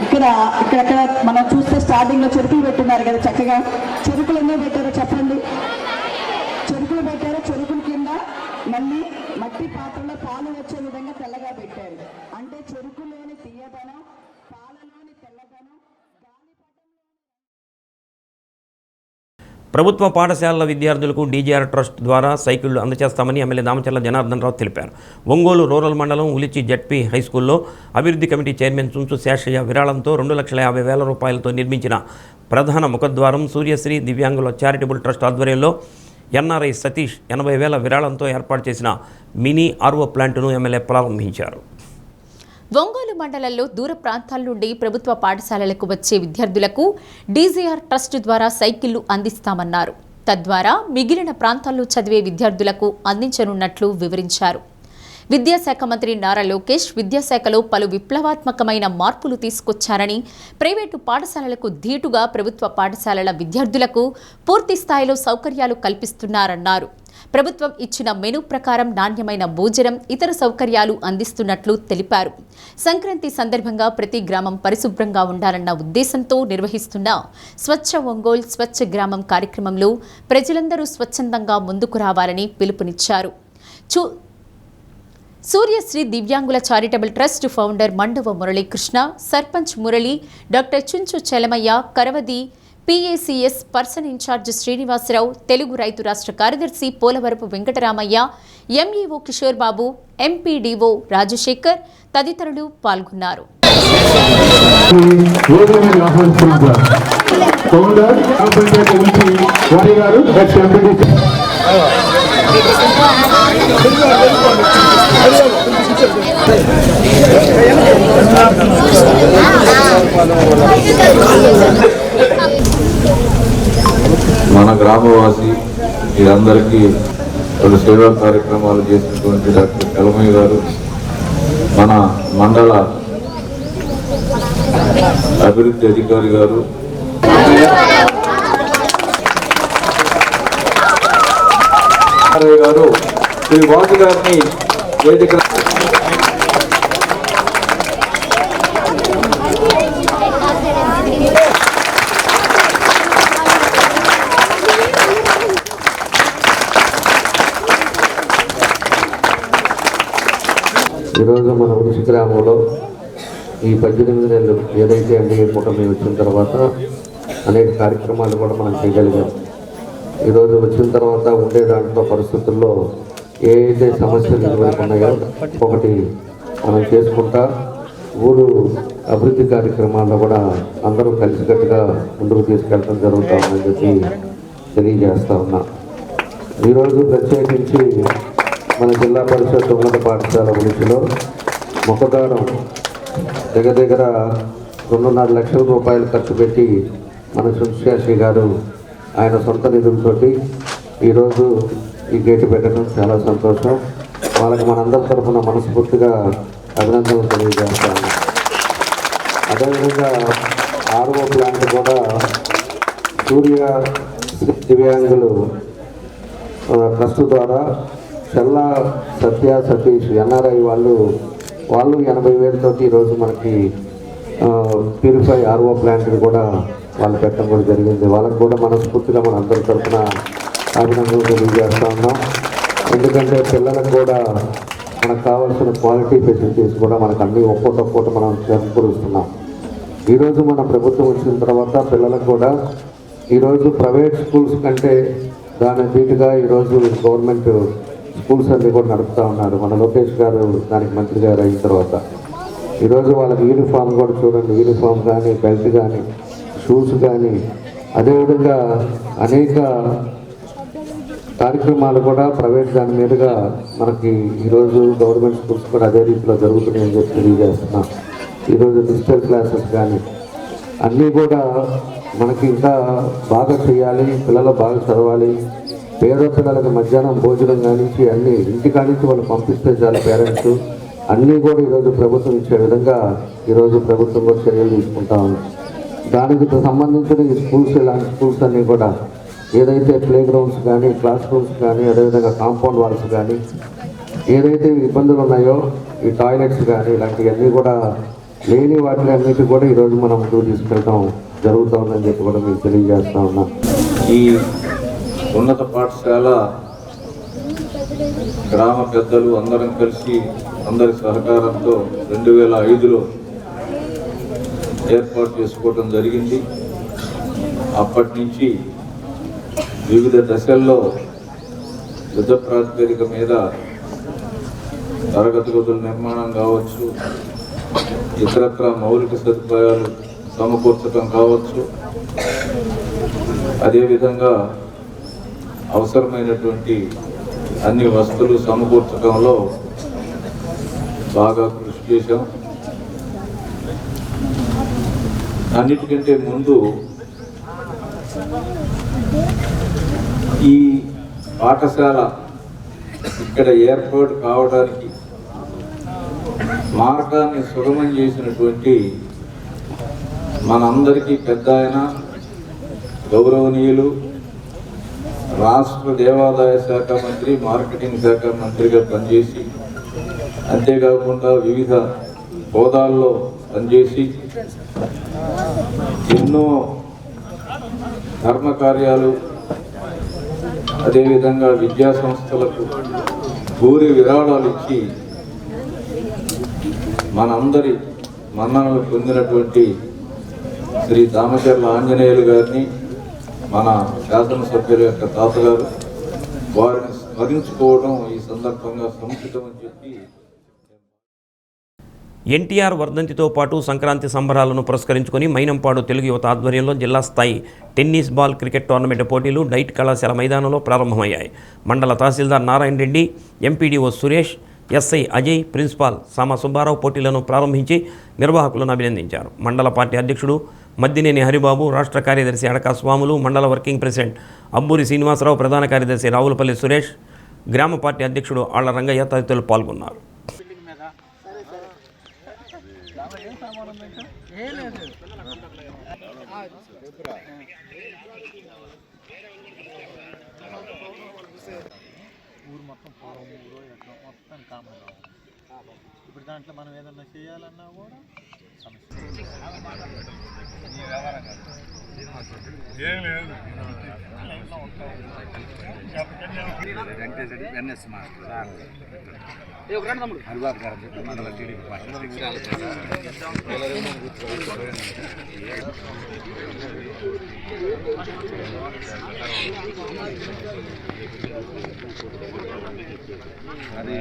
ఇక్కడక్కడ మనం చూస్తే స్టార్టింగ్లో చెరుకులు పెట్టున్నారు కదా, చక్కగా చెరుకులు ఎన్నో పెట్టారో చెప్పండి. చెరుకులు పెట్టారు, చెరుకుల కింద మళ్ళీ మట్టి పాత్రలో పాలు వచ్చే విధంగా తెల్లగా పెట్టారు. అంటే చెరుకులోని తీయదనం, పాలలోని తెల్లదనం. ప్రభుత్వ పాఠశాలల విద్యార్థులకు డీజీఆర్ ట్రస్ట్ ద్వారా సైకిళ్లు అందజేస్తామని ఎమ్మెల్యే దామచర్ల జనార్దన్ రావు తెలిపారు. ఒంగోలు రూరల్ మండలం ఉలిచి జడ్పీ హైస్కూల్లో అభివృద్ధి కమిటీ చైర్మన్ చుంచు శేషయ్య విరాళంతో 2,50,000 రూపాయలతో నిర్మించిన ప్రధాన ముఖద్వారం సూర్యశ్రీ దివ్యాంగుల చారిటబుల్ ట్రస్ట్ ఆధ్వర్యంలో ఎన్ఆర్ఐ సతీష్ 80,000 విరాళంతో ఏర్పాటు చేసిన మినీ ఆర్ఓ ప్లాంటును ఎమ్మెల్యే ప్రారంభించారు. ఒంగోలు మండలంలో దూర ప్రాంతాల నుండి ప్రభుత్వ పాఠశాలలకు వచ్చే విద్యార్థులకు డీజీఆర్ ట్రస్ట్ ద్వారా సైకిళ్లు అందిస్తామన్నారు. తద్వారా మిగిలిన ప్రాంతాల్లో చదివే విద్యార్థులకు అందించనున్నట్లు వివరించారు. విద్యాశాఖ మంత్రి నారా లోకేష్ విద్యాశాఖలో పలు విప్లవాత్మకమైన మార్పులు తీసుకొచ్చారని, ప్రైవేటు పాఠశాలలకు ధీటుగా ప్రభుత్వ పాఠశాలల విద్యార్థులకు పూర్తి స్థాయిలో సౌకర్యాలు కల్పిస్తున్నారన్నారు. ప్రభుత్వం ఇచ్చిన మెనూ ప్రకారం నాణ్యమైన భోజనం, ఇతర సౌకర్యాలు అందిస్తున్నట్లు తెలిపారు. సంక్రాంతి సందర్భంగా ప్రతి గ్రామం పరిశుభ్రంగా ఉండాలన్న ఉద్దేశంతో నిర్వహిస్తున్న స్వచ్ఛ ఒంగోల్ స్వచ్ఛ గ్రామం కార్యక్రమంలో ప్రజలందరూ స్వచ్ఛందంగా ముందుకు రావాలని పిలుపునిచ్చారు. సూర్యశ్రీ దివ్యాంగుల charitable trust founder Mandava Muralikrishna, sarpanch Murali, doctor Chunchu Chalamayya, Karavadi PACS person in charge Srinivasarao, Telugu రైతు రాష్ట్ర కార్యదర్శి పోలవరపు వెంకటరామయ్య, ఎంఈఓ కిషోర్ బాబు, ఎంపీడీఓ రాజశేఖర్ తదితరులు పాల్గొన్నారు. మన గ్రామవాసి మీరందరికీ పలు సేవా కార్యక్రమాలు చేసినటువంటి డాక్టర్ కలమయ్య గారు, మన మండల అభివృద్ధి అధికారి గారు, గారు శ్రీ వాసు గారిని వేదిక ఈరోజు మన ఉలిచి గ్రామంలో ఈ 18 నెలలు ఏదైతే ఎన్డీఏ కూటమి వచ్చిన తర్వాత అనేక కార్యక్రమాలు కూడా మనం చేయగలిగాం. ఈరోజు వచ్చిన తర్వాత ఉండే దాంట్లో పరిస్థితుల్లో ఏదైతే సమస్యలు ఎదుర్కొన్నాయో ఒకటి మనం చేసుకుంటా ఊరు అభివృద్ధి కార్యక్రమాల్లో కూడా అందరూ కలిసికట్టుగా ముందుకు తీసుకెళ్ళడం జరుగుతూ ఉందని చెప్పి తెలియజేస్తా ఉన్నా. ఈరోజు ప్రత్యేకించి మన జిల్లా పరిషత్ ఉన్నత పాఠశాల ఉలిచిలో ముఖద్వారం దగ్గర 2.5 లక్షల రూపాయలు ఖర్చు పెట్టి మన సుశేషి గారు ఆయన సొంత నిధులతోటి ఈరోజు ఈ గేటు పెట్టడం చాలా సంతోషం. వాళ్ళకి మనందరి తరఫున మనస్ఫూర్తిగా అభినందనలు తెలియజేస్తాను. అదేవిధంగా ఆర్ఓ ప్లాంట్ కూడా సూర్య దివ్యాంగులు ట్రస్ట్ ద్వారా చల్లా సత్య సతీష్ ఎన్ఆర్ఐ వాళ్ళు 80,000 తోటి ఈరోజు మనకి ప్యూరిఫై ఆర్ఓ ప్లాంట్ని కూడా వాళ్ళు పెట్టడం కూడా జరిగింది. వాళ్ళకు కూడా మనస్ఫూర్తిగా మన అందరి తరఫున అభినందనలు తెలియజేస్తా ఉన్నాం. ఎందుకంటే పిల్లలకు కూడా మనకు కావాల్సిన క్వాలిటీ ఫెసిలిటీస్ కూడా మనకు అన్ని ఒక్కొక్క మనం చేకూరుస్తున్నాం. ఈరోజు మన ప్రభుత్వం వచ్చిన తర్వాత పిల్లలకు కూడా ఈరోజు ప్రైవేట్ స్కూల్స్ కంటే దాని ధీటుగా ఈరోజు గవర్నమెంట్ స్కూల్స్ అన్నీ కూడా నడుపుతూ ఉన్నారు. మన లోకేష్ గారు దానికి మంత్రి గారు అయిన తర్వాత ఈరోజు వాళ్ళకి యూనిఫామ్ కూడా చూడండి, యూనిఫామ్ కానీ బెల్ట్ కానీ షూస్ కానీ అదేవిధంగా అనేక కార్యక్రమాలు కూడా ప్రైవేట్ దాని మీదుగా మనకి ఈరోజు గవర్నమెంట్ స్కూల్స్ కూడా అదే రీతిలో జరుగుతున్నాయని చెప్పి తెలియజేస్తున్నాం. ఈరోజు డిజిటల్ క్లాసెస్ కానీ అన్నీ కూడా మనకి ఇంకా బాగా చేయాలి, పిల్లలు బాగా చదవాలి. పేద పిల్లలకు మధ్యాహ్నం భోజనం కానించి అన్నీ ఇంటికానించి వాళ్ళు పంపిస్తే చాలు పేరెంట్స్ అన్నీ కూడా ఈరోజు ప్రభుత్వం ఇచ్చే విధంగా ఈరోజు ప్రభుత్వం కూడా చర్యలు తీసుకుంటా ఉంది. దానికి సంబంధించిన ఈ స్కూల్స్, ఇలాంటి స్కూల్స్ అన్నీ కూడా ఏదైతే ప్లే గ్రౌండ్స్ కానీ, క్లాస్ రూమ్స్ కానీ, అదేవిధంగా కాంపౌండ్ వాల్స్ కానీ, ఏదైతే ఇబ్బందులు ఉన్నాయో ఈ టాయిలెట్స్ కానీ ఇలాంటివన్నీ కూడా లేని వాటిని అన్నిటి కూడా ఈరోజు మనం ముందుకు తీసుకెళ్ళడం జరుగుతుందని చెప్పి కూడా మీకు తెలియజేస్తా ఉన్నా. ఈ ఉన్నత పాఠశాల గ్రామ పెద్దలు అందరం కలిసి అందరి సహకారంతో 2005లో ఏర్పాటు చేసుకోవడం జరిగింది. అప్పటి నుంచి వివిధ దశల్లో యుద్ధ ప్రాతిపదిక మీద తరగతి గదుల నిర్మాణం కావచ్చు, ఇతరత్ర మౌలిక సదుపాయాలు సమకూర్చడం కావచ్చు, అదేవిధంగా అవసరమైనటువంటి అన్ని వస్తువులు సమకూర్చడంలో బాగా కృషి చేశాం. అన్నిటికంటే ముందు ఈ పాఠశాల ఇక్కడ ఏర్పాటు కావడానికి మార్గాన్ని సుగమం చేసినటువంటి మనందరికీ పెద్ద ఆయన గౌరవనీయులు రాష్ట్ర దేవాదాయ శాఖ మంత్రి, మార్కెటింగ్ శాఖ మంత్రిగా పనిచేసి, అంతేకాకుండా వివిధ హోదాల్లో పనిచేసి ఎన్నో ధర్మ కార్యాలు, అదేవిధంగా విద్యా సంస్థలకు పూరి విరాళాలు ఇచ్చి మనందరి మన్ననలు పొందినటువంటి శ్రీ దామచర్ల ఆంజనేయులు గారిని, మన శాసనసభ్యుల యొక్క తాతగారు, వారిని స్మరించుకోవడం ఈ సందర్భంగా సముచితమని చెప్పి. ఎన్టీఆర్ వర్ధంతితో పాటు సంక్రాంతి సంబరాలను పురస్కరించుకొని మైనంపాడు తెలుగు యువత ఆధ్వర్యంలో జిల్లా స్థాయి టెన్నిస్ బాల్ క్రికెట్ టోర్నమెంట్ పోటీలు డైట్ కళాశాల మైదానంలో ప్రారంభమయ్యాయి. మండల tahsildar Narayana Reddy, MPDO Suresh, SI Ajay, principal Sama Subbarao పోటీలను ప్రారంభించి నిర్వాహకులను అభినందించారు. మండల పార్టీ అధ్యక్షుడు మద్దినేని హరిబాబు, రాష్ట్ర కార్యదర్శి అడకా స్వాములు, మండల వర్కింగ్ ప్రెసిడెంట్ అబ్బూరి శ్రీనివాసరావు, ప్రధాన కార్యదర్శి రావులపల్లి సురేష్, గ్రామ పార్టీ అధ్యక్షుడు ఆళ్ల రంగయ్య తదితరులు పాల్గొన్నారు. ఇప్పుడు దాంట్లో మనం ఏదన్నా చేయాలన్నా కూడా హరిబాబు గారు మండల టీడీపీ అది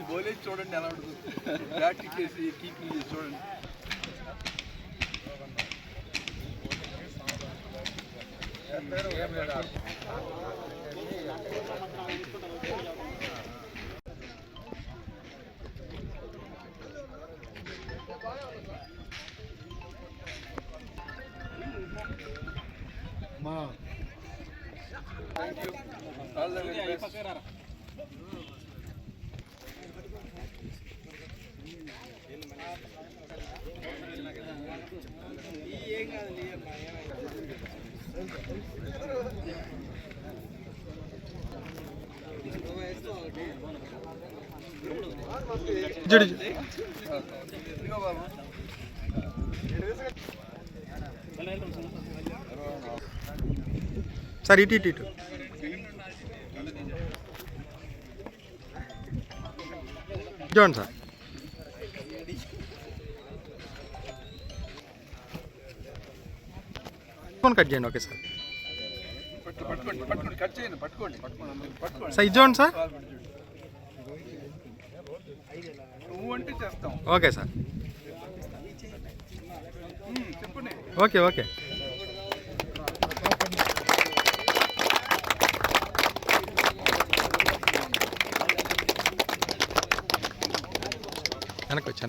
బౌలింగ్ చూడండి ఎలా ఉంటుంది, బ్యాటింగ్ చేసి కీపింగ్ చేసి చూడండి. సార్ ఇటు ఇటు ఇటు చూడండి సార్. ఫోన్ కట్ చేయండి. Okay sir. సార్ ఇది చూడండి sir. Okay sir. Okay okay. వెనక్కి వచ్చి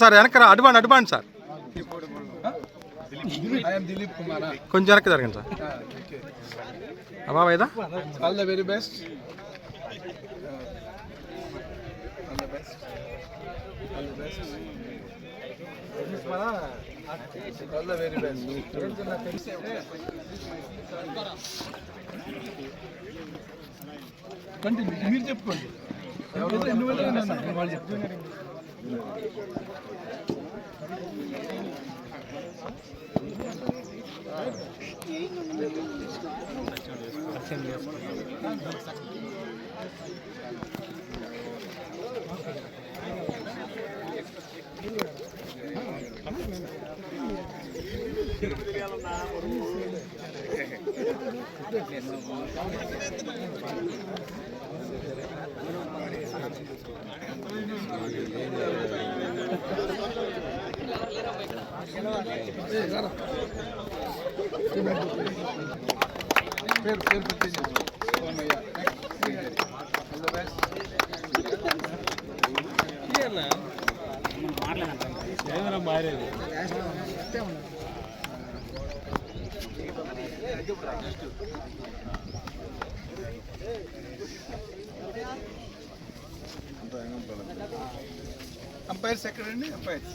సార్ వెనక advance sir. I am Dilip Kumar. కొంచెం వెనక్కి జరగండి సార్. బాబా ఇదా All the very best. All the best. All the best. All the very best. Continue. మీరు చెప్పుకోండి. ఎవరైతే ఎన్ని వేలు వాళ్ళు చెప్తున్నారు. పేరు పెట్టేసి Somayya. All the best. Umpires ఎక్కడండి? అంపైర్స్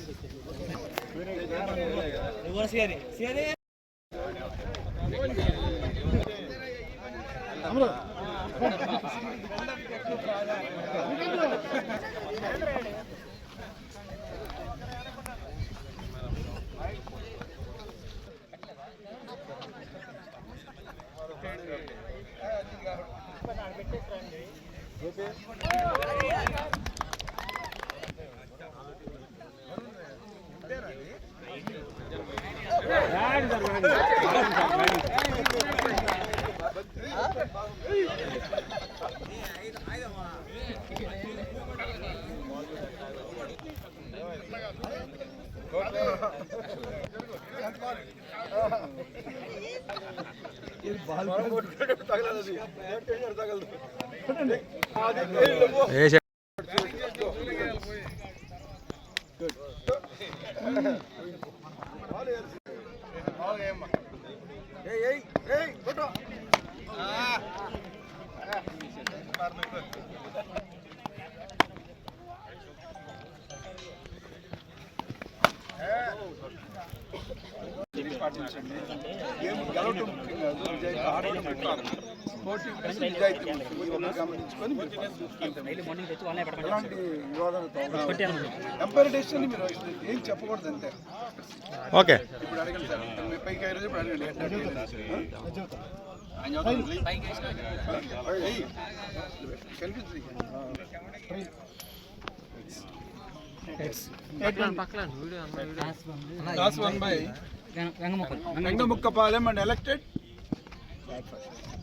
పాటించండి. గేమ్ గెలవటం ముఖ్యం కాదు, నిజాయితీ ఆడటం ముఖ్యం. స్పోర్టివ్ ప్లస్ నిజాయితీ ఇవన్నీ గమనించుకొని ఎలాంటి వివాదాలు ఎంపైర్ డెసిషన్ మీరు ఏం చెప్పకూడదు అంతే. ఓకే ఇప్పుడు అడగండి సార్, మీ పైకి అయిన ఇప్పుడు అడగండి. Vengamukkapalem and elected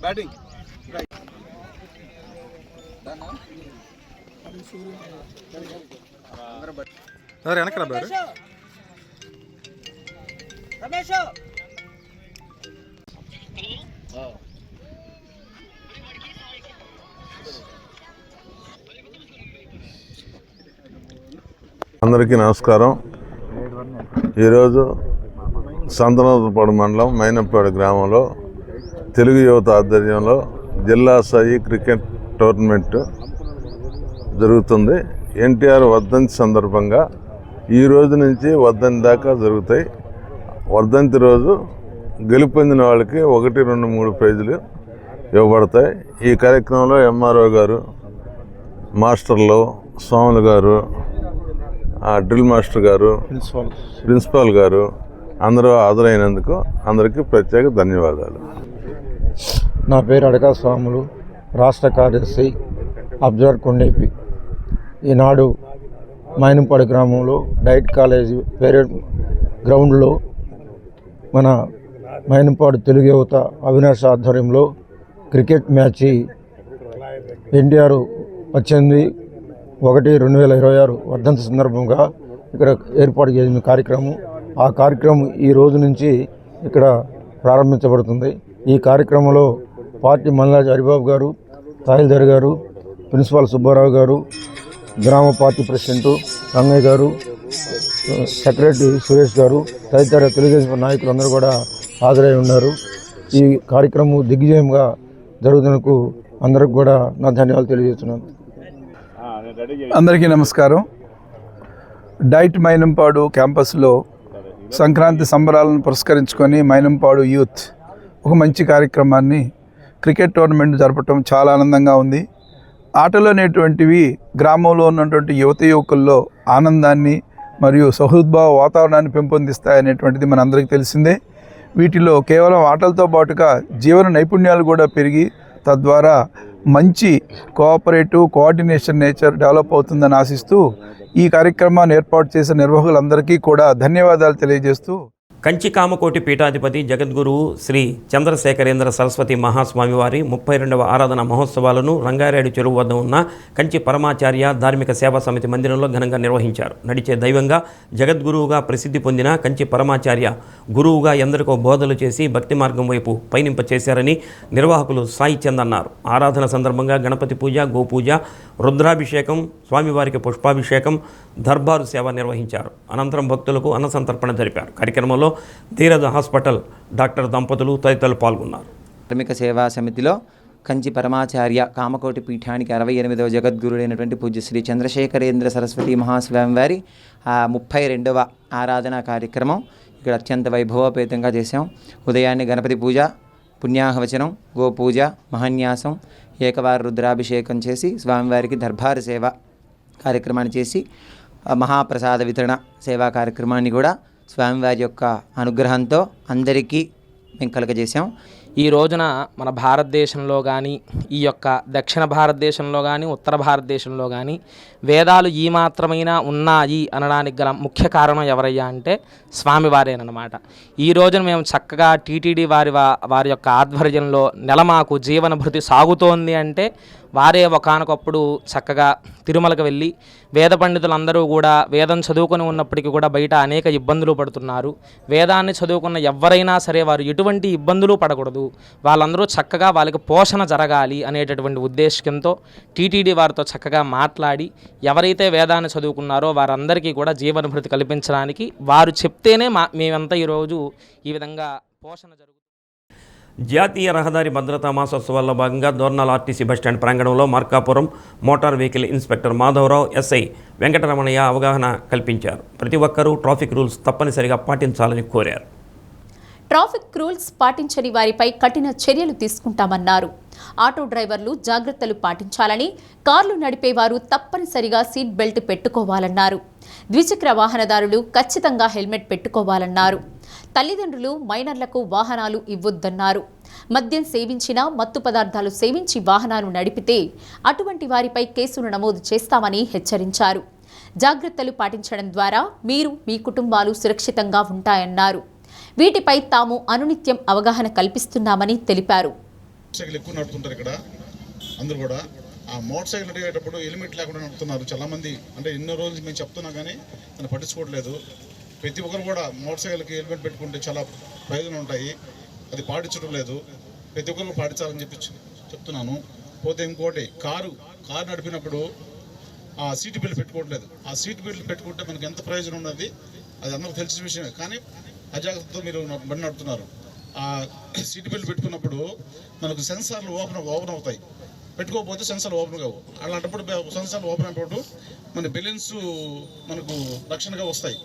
batting. Right. Sir వెనక్కి రా బారు. అందరికీ నమస్కారం. ఈరోజు సంతనోతుపాడు మండలం మైనపాడు గ్రామంలో తెలుగు యువత ఆధ్వర్యంలో జిల్లా స్థాయి క్రికెట్ టోర్నమెంట్ జరుగుతుంది. ఎన్టీఆర్ వర్ధంతి సందర్భంగా ఈ రోజు నుంచి వర్ధంతి దాకా జరుగుతాయి. వర్ధంతి రోజు గెలుపొందిన వాళ్ళకి 1, 2, 3 ప్రైజులు ఇవ్వబడతాయి. ఈ కార్యక్రమంలో ఎంఆర్ఓ గారు, మాస్టర్లు, స్వాములు గారు, డ్రిల్ మాస్టర్ గారు, ప్రిన్సిపాల్ గారు అందరూ హాజరైనందుకు అందరికీ ప్రత్యేక ధన్యవాదాలు. నా పేరు అడకా స్వాములు, రాష్ట్ర కార్యదర్శి అబ్జర్వర్ కొండేపి. ఈనాడు మైనంపాడు గ్రామంలో డైట్ కాలేజీ పేరెడ్ గ్రౌండ్లో మన మైనంపాడు తెలుగు యువత అవినాష్ ఆధ్వర్యంలో క్రికెట్ మ్యాచ్ ఎన్టీఆర్ 18/1/2026 వర్ధంతి సందర్భంగా ఇక్కడ ఏర్పాటు చేసిన కార్యక్రమం. ఆ కార్యక్రమం ఈ రోజు నుంచి ఇక్కడ ప్రారంభించబడుతుంది. ఈ కార్యక్రమంలో పార్టీ మల్లాజీ హరిబాబు గారు, తహసీల్దార్ గారు, ప్రిన్సిపాల్ సుబ్బారావు గారు, గ్రామ పార్టీ ప్రెసిడెంటు రంగయ్య గారు, సెక్రటరీ సురేష్ గారు తదితర తెలుగుదేశం నాయకులందరూ కూడా హాజరై ఉన్నారు. ఈ కార్యక్రమం దిగ్విజయంగా జరుగుతున్నందుకు అందరికి కూడా నా ధన్యవాదాలు తెలియజేస్తున్నాను. అందరికీ నమస్కారం. డైట్ మైనంపాడు క్యాంపస్లో సంక్రాంతి సంబరాలను పురస్కరించుకొని మైనంపాడు యూత్ ఒక మంచి కార్యక్రమాన్ని క్రికెట్ టోర్నమెంట్ జరపటం చాలా ఆనందంగా ఉంది. ఆటలు అనేటువంటివి గ్రామంలో ఉన్నటువంటి యువత యువకుల్లో ఆనందాన్ని మరియు సహృద్భావ వాతావరణాన్ని పెంపొందిస్తాయనేటువంటిది మనందరికీ తెలిసిందే. వీటిలో కేవలం ఆటలతో పాటుగా జీవన నైపుణ్యాలు కూడా పెరిగి తద్వారా మంచి కోఆర్డినేషన్ నేచర్ డెవలప్ అవుతుందని ఆశిస్తూ ఈ కార్యక్రమాన్ని ఏర్పాటు చేసిన నిర్వాహకులందరికీ కూడా ధన్యవాదాలు తెలియజేస్తూ కంచి కామకోటి పీఠాధిపతి జగద్గురువు శ్రీ చంద్రశేఖరేంద్ర సరస్వతి మహాస్వామివారి 32వ ఆరాధన మహోత్సవాలను రంగారెడ్డి చెరువు వద్ద ఉన్న కంచి పరమాచార్య ధార్మిక సేవా సమితి మందిరంలో ఘనంగా నిర్వహించారు. నడిచే దైవంగా జగద్గురువుగా ప్రసిద్ధి పొందిన కంచి పరమాచార్య గురువుగా ఎందరికో బోధలు చేసి భక్తి మార్గం వైపు పయనింప చేశారని నిర్వాహకులు సాయి చంద్ అన్నారు. ఆరాధన సందర్భంగా గణపతి పూజ, గోపూజ, రుద్రాభిషేకం, స్వామివారికి పుష్పాభిషేకం, దర్బారు సేవ నిర్వహించారు. అనంతరం భక్తులకు అన్నసంతర్పణ జరిపారు. కార్యక్రమంలో ధీరజ్ హాస్పిటల్ డాక్టర్ దంపతులు తదితరులు పాల్గొన్నారు. ధార్మిక సేవా సమితిలో కంచి పరమాచార్య కామకోటి పీఠానికి 68వ జగద్గురుడైనటువంటి పూజ్య శ్రీ చంద్రశేఖరేంద్ర సరస్వతి మహాస్వామి వారి 32వ ఆరాధనా కార్యక్రమం ఇక్కడ అత్యంత వైభవోపేతంగా చేశాం. ఉదయాన్నే గణపతి పూజ, పుణ్యాహవచనం, గోపూజ, మహాన్యాసం, ఏకవార రుద్రాభిషేకం చేసి స్వామివారికి దర్బారు సేవ కార్యక్రమాన్ని చేసి మహాప్రసాద వితరణ సేవా కార్యక్రమాన్ని కూడా స్వామివారి యొక్క అనుగ్రహంతో అందరికీ మేము కలుగజేసాం. ఈ రోజున మన భారతదేశంలో కానీ, ఈ యొక్క దక్షిణ భారతదేశంలో కానీ, ఉత్తర భారతదేశంలో కానీ వేదాలు ఈ మాత్రమైనా ఉన్నాయి అనడానికి గల ముఖ్య కారణం ఎవరయ్యా అంటే స్వామివారేనమాట. ఈ రోజున మేము చక్కగా టీటీడీ వారి యొక్క ఆధ్వర్యంలో నెలమాకు జీవన భృతి సాగుతోంది అంటే వారే ఒకానొకప్పుడు చక్కగా తిరుమలకు వెళ్ళి వేద పండితులందరూ కూడా వేదం చదువుకొని ఉన్నప్పటికీ కూడా బయట అనేక ఇబ్బందులు పడుతున్నారు. వేదాన్ని చదువుకున్న ఎవరైనా సరే వారు ఎటువంటి ఇబ్బందులు పడకూడదు, వాళ్ళందరూ చక్కగా వాళ్ళకి పోషణ జరగాలి అనేటటువంటి ఉద్దేశంతో టీటీడీ వారితో చక్కగా మాట్లాడి ఎవరైతే వేదాన్ని చదువుకున్నారో వారందరికీ కూడా జీవనభృతి కల్పించడానికి వారు చెప్తేనే మేమంతా ఈరోజు ఈ విధంగా పోషణ జరుగుతుంది. జాతీయ రహదారి భద్రతా మాసోత్సవాల్లో భాగంగా దోర్నాల్ ఆర్టీసీ బస్టాండ్ ప్రాంగణంలో Markapuram motor vehicle inspector Madhavarao, SI Venkataramanaiah అవగాహన కల్పించారు. ప్రతి ఒక్కరూ ట్రాఫిక్ రూల్స్ తప్పనిసరిగా పాటించాలని కోరారు. ట్రాఫిక్ రూల్స్ పాటించని వారిపై కఠిన చర్యలు తీసుకుంటామన్నారు. ఆటో డ్రైవర్లు జాగ్రత్తలు పాటించాలని, కార్లు నడిపేవారు తప్పనిసరిగా సీట్ బెల్ట్ పెట్టుకోవాలన్నారు. ద్విచక్ర వాహనదారులు ఖచ్చితంగా హెల్మెట్ పెట్టుకోవాలన్నారు. తల్లిదండ్రులు మైనర్లకు వాహనాలు ఇవ్వొద్దన్నారు. మద్యం సేవించినా, మత్తు పదార్థాలు సేవించి వాహనాలు నడిపితే అటువంటి వారిపై కేసులు నమోదు చేస్తామని హెచ్చరించారు. జాగ్రత్తలు పాటించడం ద్వారా మీరు, మీ కుటుంబాలు సురక్షితంగా ఉంటాయన్నారు. వీటిపై తాము అనునిత్యం అవగాహన కల్పిస్తున్నామని తెలిపారు. ఎక్కువ నడుపుతుంటారు ఇక్కడ అందరూ కూడా. ఆ మోటార్ సైకిల్ నడిపేటప్పుడు హెల్మెట్ లేకుండా నడుపుతున్నారు చాలామంది. అంటే ఎన్నో రోజులు మేము చెప్తున్నా కానీ దాన్ని పట్టించుకోవట్లేదు. ప్రతి ఒక్కరు కూడా మోటార్ సైకిల్కి హెల్మెట్ పెట్టుకుంటే చాలా ప్రయోజనం ఉంటాయి. అది పాటించడం లేదు. ప్రతి ఒక్కరు పాటించాలని చెప్తున్నాను. పోతే ఇంకోటి, కారు నడిపినప్పుడు ఆ సీట్ బెల్ట్ పెట్టుకోవట్లేదు. ఆ సీట్ బెల్ట్ పెట్టుకుంటే మనకి ఎంత ప్రయోజనం ఉన్నది అది అందరికీ తెలిసిన విషయమే. కానీ అజాగ్రత్తతో మీరు బండి నడుపుతున్నారు. ఆ సీట్ బెల్ట్ పెట్టుకున్నప్పుడు మనకు సెన్సార్లు ఓపెన్ అవుతాయి. పెట్టుకోకపోతే సెన్సార్లు ఓపెన్ కావు. అలాంటప్పుడు సెన్సార్లు ఓపెన్ అయినప్పుడు మన బెలూన్స్ మనకు రక్షణగా వస్తాయి.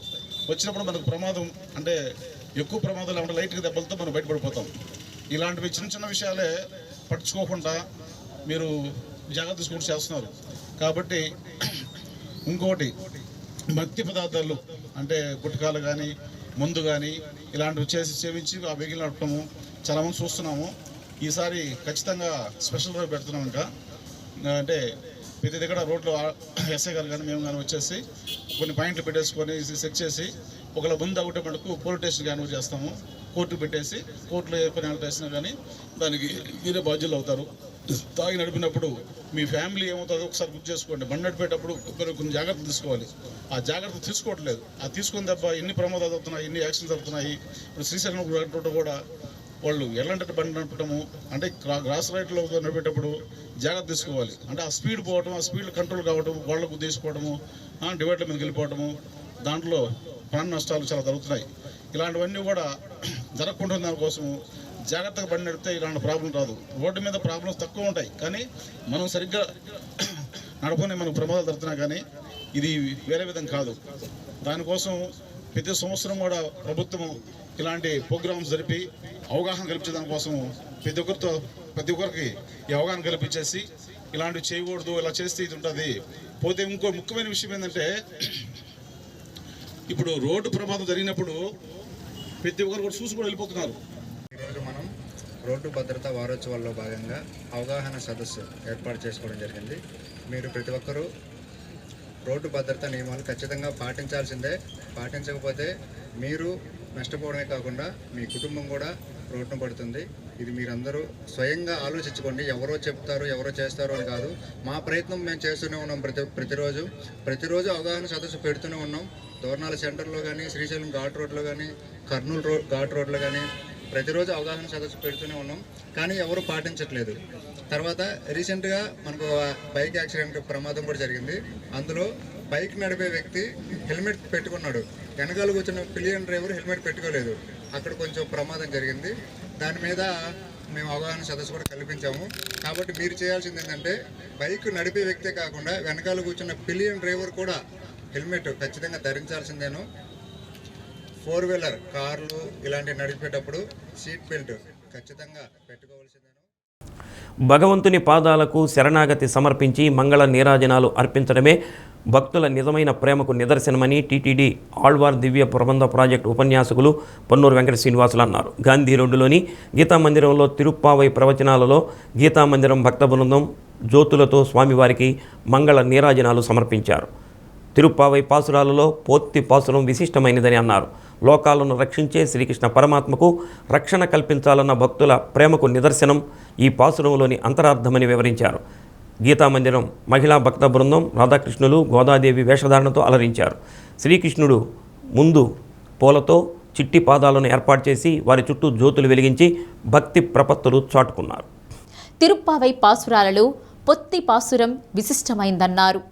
వచ్చినప్పుడు మనకు ప్రమాదం అంటే ఎక్కువ ప్రమాదాలు ఏమంటే లైట్గా దెబ్బలతో మనం బయటపడిపోతాం. ఇలాంటివి చిన్న చిన్న విషయాలే పట్టించుకోకుండా మీరు జాగ్రత్త తీసుకుంటూ చేస్తున్నారు. కాబట్టి ఇంకోటి, మత్తి పదార్థాలు అంటే గుట్కాలు కానీ, మందు కానీ ఇలాంటివి సేవించి ఆ వెహికల్ నడపడము చాలామంది చూస్తున్నాము. ఈసారి ఖచ్చితంగా స్పెషల్ డ్రైవ్ పెడుతున్నాం. ఇంకా అంటే ప్రతి దగ్గర రోడ్లో ఎస్ఐ గారు కానీ మేము కానీ వచ్చేసి కొన్ని పాయింట్లు పెట్టేసుకొని చెక్ చేసి ఒకవేళ ముందు ఒకటే మనకు పోలీస్ స్టేషన్ కానీ చేస్తాము. కోర్టుకు పెట్టేసి కోర్టులో ఏ పని వేసినా కానీ దానికి మీరే బాధ్యులు అవుతారు. తాగి నడిపినప్పుడు మీ ఫ్యామిలీ ఏమవుతుందో ఒకసారి గుర్తు చేసుకోండి. బండి నడిపేటప్పుడు కొన్ని జాగ్రత్తలు తీసుకోవాలి. ఆ జాగ్రత్త తీసుకోవట్లేదు. ఆ తీసుకుని తప్ప ఎన్ని ప్రమాదాలు అవుతున్నాయి, ఎన్ని యాక్సిడెంట్స్ అవుతున్నాయి. ఇప్పుడు శ్రీశైలం కూడా వాళ్ళు ఎలాంటి బండి నడపడము అంటే గ్రాస్ రైట్లో నడిపేటప్పుడు జాగ్రత్త తీసుకోవాలి. అంటే ఆ స్పీడ్ పోవటం, ఆ స్పీడ్ కంట్రోల్ కావటం, వాళ్ళకు తీసుకోవడము, డివైడర్ మీదకి వెళ్ళిపోవటము, దాంట్లో ప్రాణ నష్టాలు చాలా జరుగుతున్నాయి. ఇలాంటివన్నీ కూడా జరగకుండా దానికోసం జాగ్రత్తగా బండి నడిపితే ఇలాంటి ప్రాబ్లం రాదు. రోడ్డు మీద ప్రాబ్లమ్స్ తక్కువ ఉంటాయి, కానీ మనం సరిగ్గా నడపని మనకు ప్రమాదాలు జరుగుతున్నాయి. కానీ ఇది వేరే విధం కాదు. దానికోసం ప్రతి సంవత్సరం కూడా ప్రభుత్వం ఇలాంటి ప్రోగ్రామ్స్ జరిపి అవగాహన కల్పించే దానికోసం ప్రతి ఒక్కరికి ఈ అవగాహన కల్పించేసి ఇలాంటివి చేయకూడదు, ఇలా చేస్తే ఇది ఉంటుంది. పోతే ఇంకో ముఖ్యమైన విషయం ఏంటంటే, ఇప్పుడు రోడ్డు ప్రమాదం జరిగినప్పుడు ప్రతి ఒక్కరు కూడా చూసి కూడా వెళ్ళిపోతున్నారు. ఈరోజు మనం రోడ్డు భద్రతా వారోత్సవాల్లో భాగంగా అవగాహన సదస్సు ఏర్పాటు చేసుకోవడం జరిగింది. మీరు ప్రతి ఒక్కరూ రోడ్డు భద్రతా నియమాలు ఖచ్చితంగా పాటించాల్సిందే. పాటించకపోతే మీరు నష్టపోవడమే కాకుండా మీ కుటుంబం కూడా రోడ్డున పడుతుంది. ఇది మీరందరూ స్వయంగా ఆలోచించుకోండి. ఎవరో చెప్తారు, ఎవరో చేస్తారు అని కాదు. మా ప్రయత్నం మేము చేస్తూనే ఉన్నాం. ప్రతిరోజు అవగాహన సదస్సు పెడుతూనే ఉన్నాం. దోర్నాల సెంటర్లో కానీ, శ్రీశైలం ఘాట్ రోడ్లో కానీ, కర్నూలు ఘాట్ రోడ్లో కానీ ప్రతిరోజు అవగాహన సదస్సు పెడుతూనే ఉన్నాం. కానీ ఎవరు పాటించట్లేదు. తర్వాత రీసెంట్గా మనకు బైక్ యాక్సిడెంట్ ప్రమాదం కూడా జరిగింది. అందులో బైక్ నడిపే వ్యక్తి హెల్మెట్ పెట్టుకున్నాడు, వెనకాల కూర్చున్న పిలియన్ డ్రైవర్ హెల్మెట్ పెట్టుకోలేదు. అక్కడ కొంచెం ప్రమాదం జరిగింది. దాని మీద మేము అవగాహన సదస్సు కూడా కల్పించాము. కాబట్టి మీరు చేయాల్సింది ఏంటంటే, బైక్ నడిపే వ్యక్తే కాకుండా వెనకాల కూర్చున్న పిలియన్ డ్రైవర్ కూడా హెల్మెట్ ఖచ్చితంగా ధరించాల్సిందేను. 4-వీలర్ కార్లు ఇలాంటివి నడిపేటప్పుడు సీట్ బెల్ట్ ఖచ్చితంగా పెట్టుకోవాల్సిందేను. భగవంతుని పాదాలకు శరణాగతి సమర్పించి మంగళ నీరాజనాలు అర్పించడమే భక్తుల నిజమైన ప్రేమకు నిదర్శనమని టీటీడీ ఆళ్వార్ దివ్య ప్రబంధ ప్రాజెక్టు ఉపన్యాసకులు పొన్నూరు వెంకట శ్రీనివాసులు అన్నారు. గాంధీ రోడ్డులోని గీతామందిరంలో తిరుప్పావై ప్రవచనాలలో గీతామందిరం భక్త బృందం జ్యోతులతో స్వామివారికి మంగళ నీరాజనాలు సమర్పించారు. తిరుప్పావై పాసురాలలో పోత్తి పాసురం విశిష్టమైనదని అన్నారు. లోకాలను రక్షించే శ్రీకృష్ణ పరమాత్మకు రక్షణ కల్పించాలన్న భక్తుల ప్రేమకు నిదర్శనం ఈ పాసురంలోని అంతరార్థమని వివరించారు. గీతామందిరం మహిళా భక్త బృందం రాధాకృష్ణులు గోదాదేవి వేషధారణతో అలరించారు. శ్రీకృష్ణుడు ముందు పూలతో చిట్టి పాదాలను ఏర్పాటు చేసి వారి చుట్టూ జ్యోతులు వెలిగించి భక్తి ప్రపత్తులు చాటుకున్నారు. తిరుప్పావై పాసురాలలో పొత్తి పాసురం విశిష్టమైందన్నారు.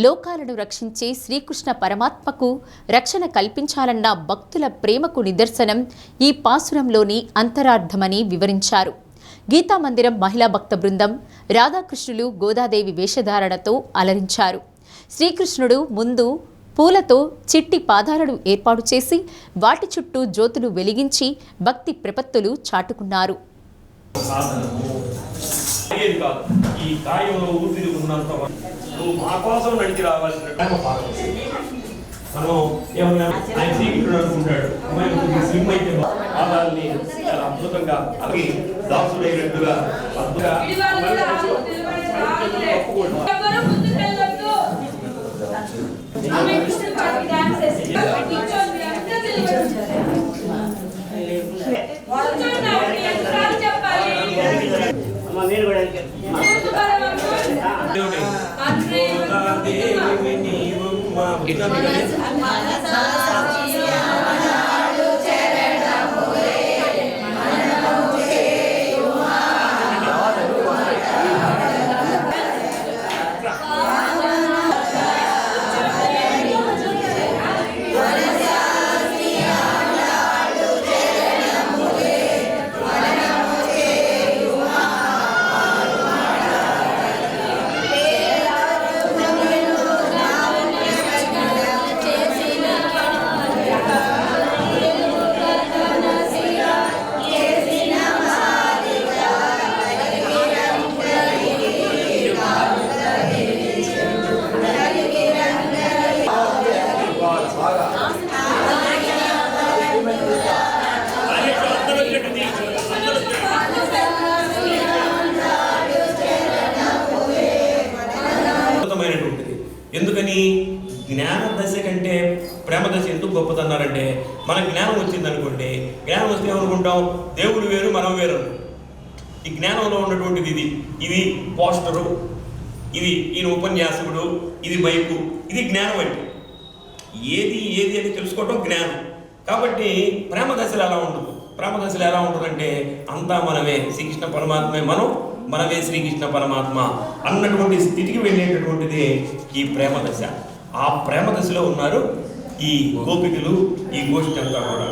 లోకాలను రక్షించే శ్రీకృష్ణ పరమాత్మకు రక్షణ కల్పించాలన్న భక్తుల ప్రేమకు నిదర్శనం ఈ పాసురంలోని అంతరార్థమని వివరించారు. గీతామందిరం మహిళా భక్త బృందం రాధాకృష్ణులు గోదాదేవి వేషధారణతో అలరించారు. శ్రీకృష్ణుడు ముందు పూలతో చిట్టి పాదాలను ఏర్పాటు చేసి వాటి చుట్టూ జ్యోతులు వెలిగించి భక్తి ప్రపత్తులు చాటుకున్నారు. ఈ కాయంలో ఊపిరి ఉన్నంత నువ్వు మా కోసం నడిచి రావాల్సిన మనం ఏమన్నా ఆయన శ్రీకృష్ణుడు అనుకుంటాడు, స్లిమ్ అయితే పాదాలని చాలా అద్భుతంగా అవి దాసుడైనట్టుగా అద్భుతంగా ఎందుకని జ్ఞాన దశ కంటే ప్రేమ దశ ఎందుకు గొప్పదన్నారంటే, మనకు జ్ఞానం వచ్చిందనుకోండి, జ్ఞానం వస్తే ఏమనుకుంటాం, దేవుడు వేరు మనం వేరు. ఈ జ్ఞానంలో ఉన్నటువంటిది ఇది పోస్టరు, ఇది ఈయన ఉపన్యాసకుడు, ఇది మైకు, ఇది జ్ఞానం అంటే ఏది అని తెలుసుకోవటం జ్ఞానం. కాబట్టి ప్రేమ దశలు ఎలా ఉండదు. ప్రేమ దశలు ఎలా ఉంటుందంటే అంతా మనమే, శ్రీకృష్ణ పరమాత్మే మనమే శ్రీకృష్ణ పరమాత్మ అన్నటువంటి స్థితికి వెళ్ళేటటువంటిది ఈ ప్రేమ దశ. ఆ ప్రేమ దశలో ఉన్నారు ఈ గోపికలు, ఈ గోష్ఠి అంతా కూడా.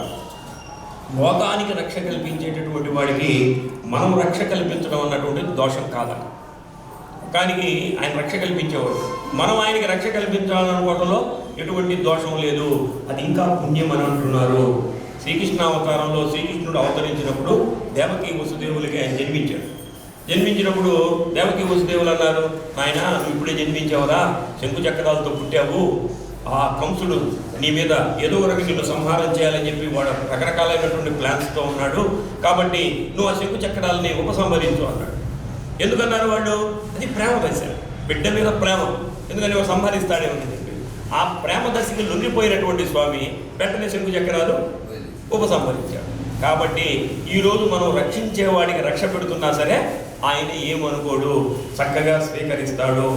లోకానికి రక్ష కల్పించేటటువంటి వాడికి మనం రక్ష కల్పించడం అన్నటువంటిది దోషం కాదా? కానీ ఆయన రక్ష కల్పించేవాడు, మనం ఆయనకి రక్ష కల్పించాలనుకోవడంలో ఎటువంటి దోషం లేదు, అది ఇంకా పుణ్యం అని అంటున్నారు. శ్రీకృష్ణ అవతారంలో శ్రీకృష్ణుడు అవతరించినప్పుడు దేవకీ వసుదేవులకి ఆయన జన్మించినప్పుడు దేవకీ వసుదేవులు అన్నారు, ఆయన నువ్వు ఇప్పుడే జన్మించావురా, శంకు చక్రాలతో పుట్టావు, ఆ కంసుడు నీ మీద ఏదో ఒక రకంగా నిన్ను సంహారం చేయాలని చెప్పి వాడు రకరకాలైనటువంటి ప్లాన్స్తో ఉన్నాడు, కాబట్టి నువ్వు ఆ శంకు చక్రాలని ఉపసంహరించు అన్నాడు. ఎందుకన్నారు వాళ్ళు? అది ప్రేమ దశ, బిడ్డ మీద ప్రేమ, ఎందుకని వాడు సంహరిస్తాడేమని చెప్పి ఆ ప్రేమ దశకి లొంగిపోయినటువంటి స్వామి వెంటనే శంకు చక్రాలు ఉపసంహరించాడు. కాబట్టి ఈరోజు మనం రక్షించేవాడికి రక్ష పెడుతున్నా సరే ఆయన ఏమనుకోడు, చక్కగా స్వీకరిస్తాడు.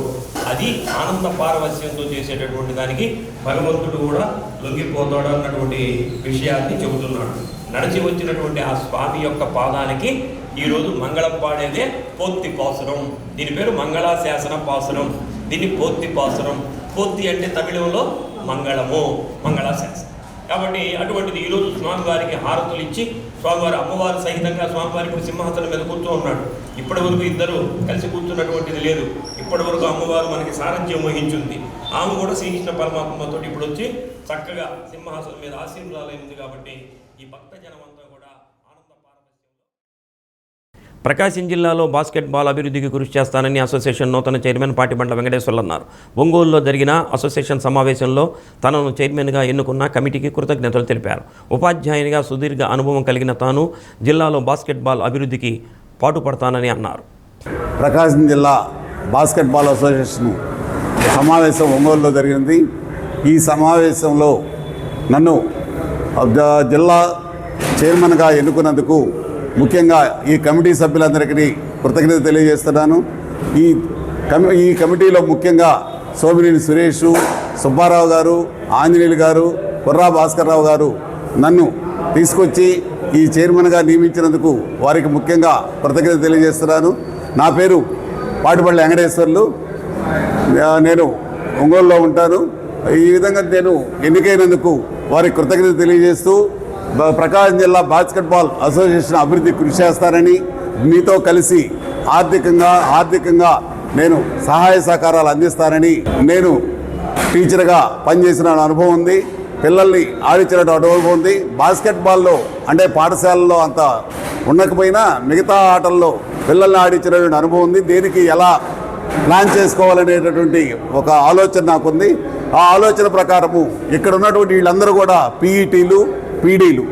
అది ఆనంద పారవస్యంతో చేసేటటువంటి దానికి భగవంతుడు కూడా లొంగిపోతాడు అన్నటువంటి విషయాన్ని చెబుతున్నాడు. నడిచి వచ్చినటువంటి ఆ స్వామి యొక్క పాదానికి ఈరోజు మంగళం పాడేదే పోత్తి పాసురం. దీని పేరు మంగళాశాసన పాసురం, దీన్ని పోత్తి పాసురం. పోత్తి అంటే తమిళంలో మంగళము, మంగళాశాసనం. కాబట్టి అటువంటిది ఈరోజు స్వామివారికి హారతులు ఇచ్చి స్వామివారి అమ్మవారు సహితంగా స్వామివారి ఇప్పుడు సింహాసనం మీద కూర్చో ఉన్నాడు. ఇప్పటి వరకు ఇద్దరు కలిసి కూర్చున్నటువంటిది లేదు. ఇప్పటి వరకు అమ్మవారు మనకి సారథ్యం వహించింది. ఆమె కూడా శ్రీకృష్ణ పరమాత్మతో ఇప్పుడు వచ్చి చక్కగా సింహాసనం మీద ఆశీర్వాదాలైంది. కాబట్టి ఈ భక్తజనం అంతా కూడా ప్రకాశం జిల్లాలో బాస్కెట్బాల్ అభివృద్ధికి కృషి చేస్తానని అసోసియేషన్ నూతన చైర్మన్ పాటిబండ్ల వెంకటేశ్వర్లు అన్నారు. ఒంగోలులో జరిగిన అసోసియేషన్ సమావేశంలో తనను చైర్మన్గా ఎన్నుకున్న కమిటీకి కృతజ్ఞతలు తెలిపారు. ఉపాధ్యాయునిగా సుదీర్ఘ అనుభవం కలిగిన తాను జిల్లాలో బాస్కెట్బాల్ అభివృద్ధికి పాటుపడతానని అన్నారు. ప్రకాశం జిల్లా బాస్కెట్బాల్ అసోసియేషన్ సమావేశం ఒంగోలులో జరిగింది. ఈ సమావేశంలో నన్ను జిల్లా చైర్మన్గా ఎన్నుకున్నందుకు ముఖ్యంగా ఈ కమిటీ సభ్యులందరికీ కృతజ్ఞత తెలియజేస్తున్నాను. ఈ కమిటీలో ముఖ్యంగా సోమినేని సురేష్, సుబ్బారావు గారు, ఆంజనేయులు గారు, కుర్రా భాస్కర్రావు గారు నన్ను తీసుకొచ్చి ఈ చైర్మన్గా నియమించినందుకు వారికి ముఖ్యంగా కృతజ్ఞత తెలియజేస్తున్నాను. నా పేరు పాటిబండ్ల వెంకటేశ్వర్లు, నేను ఒంగోలులో ఉంటాను. ఈ విధంగా నేను ఎన్నికైనందుకు వారికి కృతజ్ఞత తెలియజేస్తూ ప్రకాశం జిల్లా బాస్కెట్బాల్ అసోసియేషన్ అభివృద్ధి కృషి చేస్తానని, మీతో కలిసి ఆర్థికంగా నేను సహాయ సహకారాలు అందిస్తానని, నేను టీచర్గా పనిచేసిన అనుభవం ఉంది, పిల్లల్ని ఆడించిన అనుభవం ఉంది. బాస్కెట్బాల్లో అంటే పాఠశాలలో అంత ఉండకపోయినా మిగతా ఆటల్లో పిల్లల్ని ఆడించినటువంటి అనుభవం ఉంది. దేనికి ఎలా ప్లాన్ చేసుకోవాలనేటటువంటి ఒక ఆలోచన నాకుంది. ఆ ఆలోచన ప్రకారము ఇక్కడ ఉన్నటువంటి వీళ్ళందరూ కూడా పీఈటీలు, పీడీలు,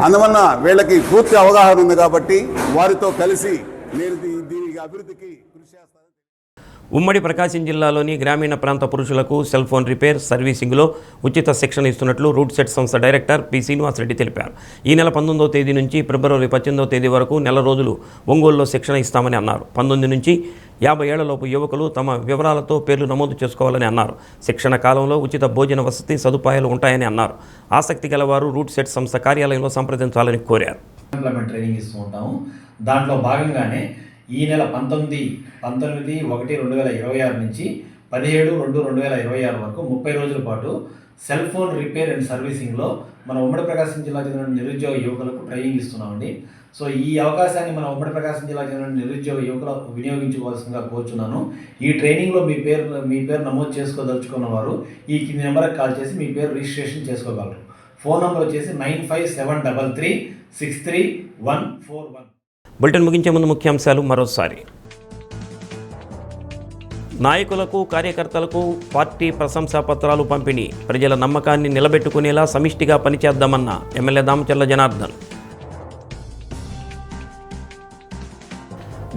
అందువలన వీళ్ళకి పూర్తి అవగాహన ఉంది. కాబట్టి వారితో కలిసి నేను దీనికి అభివృద్ధికి కృషి చేస్తాను. ఉమ్మడి ప్రకాశం జిల్లాలోని గ్రామీణ ప్రాంత పురుషులకు సెల్ ఫోన్ రిపేర్ సర్వీసింగ్లో ఉచిత శిక్షణ ఇస్తున్నట్లు రూట్ సెట్ సంస్థ డైరెక్టర్ పి శ్రీనివాసరెడ్డి తెలిపారు. ఈ నెల 19వ తేదీ నుంచి ఫిబ్రవరి 18వ తేదీ వరకు నెల రోజులు ఒంగోలులో శిక్షణ ఇస్తామని అన్నారు. 19 నుంచి 50 ఏళ్లలోపు యువకులు తమ వివరాలతో పేర్లు నమోదు చేసుకోవాలని అన్నారు. శిక్షణ కాలంలో ఉచిత భోజన వసతి సదుపాయాలు ఉంటాయని అన్నారు. ఆసక్తి గలవారు రూట్ సెట్ సంస్థ కార్యాలయంలో సంప్రదించాలని కోరారు. ట్రైనింగ్ ఇస్తూ ఉంటాము. దాంట్లో భాగంగానే ఈ నెల 19/1/2026 నుంచి 17/2/2026 వరకు 30 రోజుల పాటు సెల్ ఫోన్ రిపేర్ అండ్ సర్వీసింగ్లో మన ఉమ్మడి ప్రకాశం జిల్లా చెందిన నిరుద్యోగ యువకులకు ట్రైనింగ్ ఇస్తున్నామండి. సో ఈ అవకాశాన్ని మన ఉమ్మడి ప్రకాశం జిల్లా చెందిన నిరుద్యోగ యువకులు వినియోగించుకోవాల్సిందిగా కోరుచున్నాను. ఈ ట్రైనింగ్లో మీ పేరు నమోదు చేసుకోదలుచుకున్న వారు ఈ కింది నెంబర్కి కాల్ చేసి మీ పేరు రిజిస్ట్రేషన్ చేసుకోగలరు. ఫోన్ నెంబర్ వచ్చేసి 9573363141. బులెటిన్ ముగించే ముందు ముఖ్యాంశాలు మరోసారి. నాయకులకు, కార్యకర్తలకు పార్టీ ప్రశంసా పత్రాలు పంపిణీ. ప్రజల నమ్మకాన్ని నిలబెట్టుకునేలా సమిష్టిగా పనిచేద్దామన్న ఎమ్మెల్యే దామచర్ల జనార్దన్.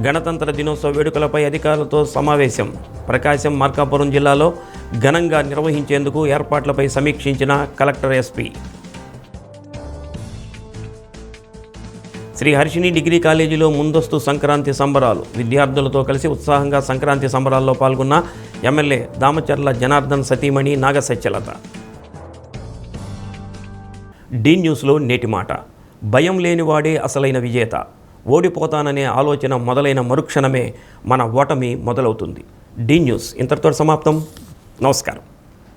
గణతంత్ర దినోత్సవ వేడుకలపై అధికారులతో సమావేశం. ప్రకాశం, మార్కాపురం జిల్లాలో ఘనంగా నిర్వహించేందుకు ఏర్పాట్లపై సమీక్షించిన collector SP. Sri Harshini degree కాలేజీలో ముందస్తు సంక్రాంతి సంబరాలు. విద్యార్థులతో కలిసి ఉత్సాహంగా సంక్రాంతి సంబరాల్లో పాల్గొన్న ఎమ్మెల్యే దామచర్ల జనార్దన్ సతీమణి నాగసత్యలత. డి న్యూస్లో నేటి మాట. భయం లేనివాడే అసలైన విజేత. ఓడిపోతాననే ఆలోచన మొదలైన మరుక్షణమే మన ఓటమి మొదలవుతుంది. డి న్యూస్ ఇంతటితో సమాప్తం. నమస్కారం.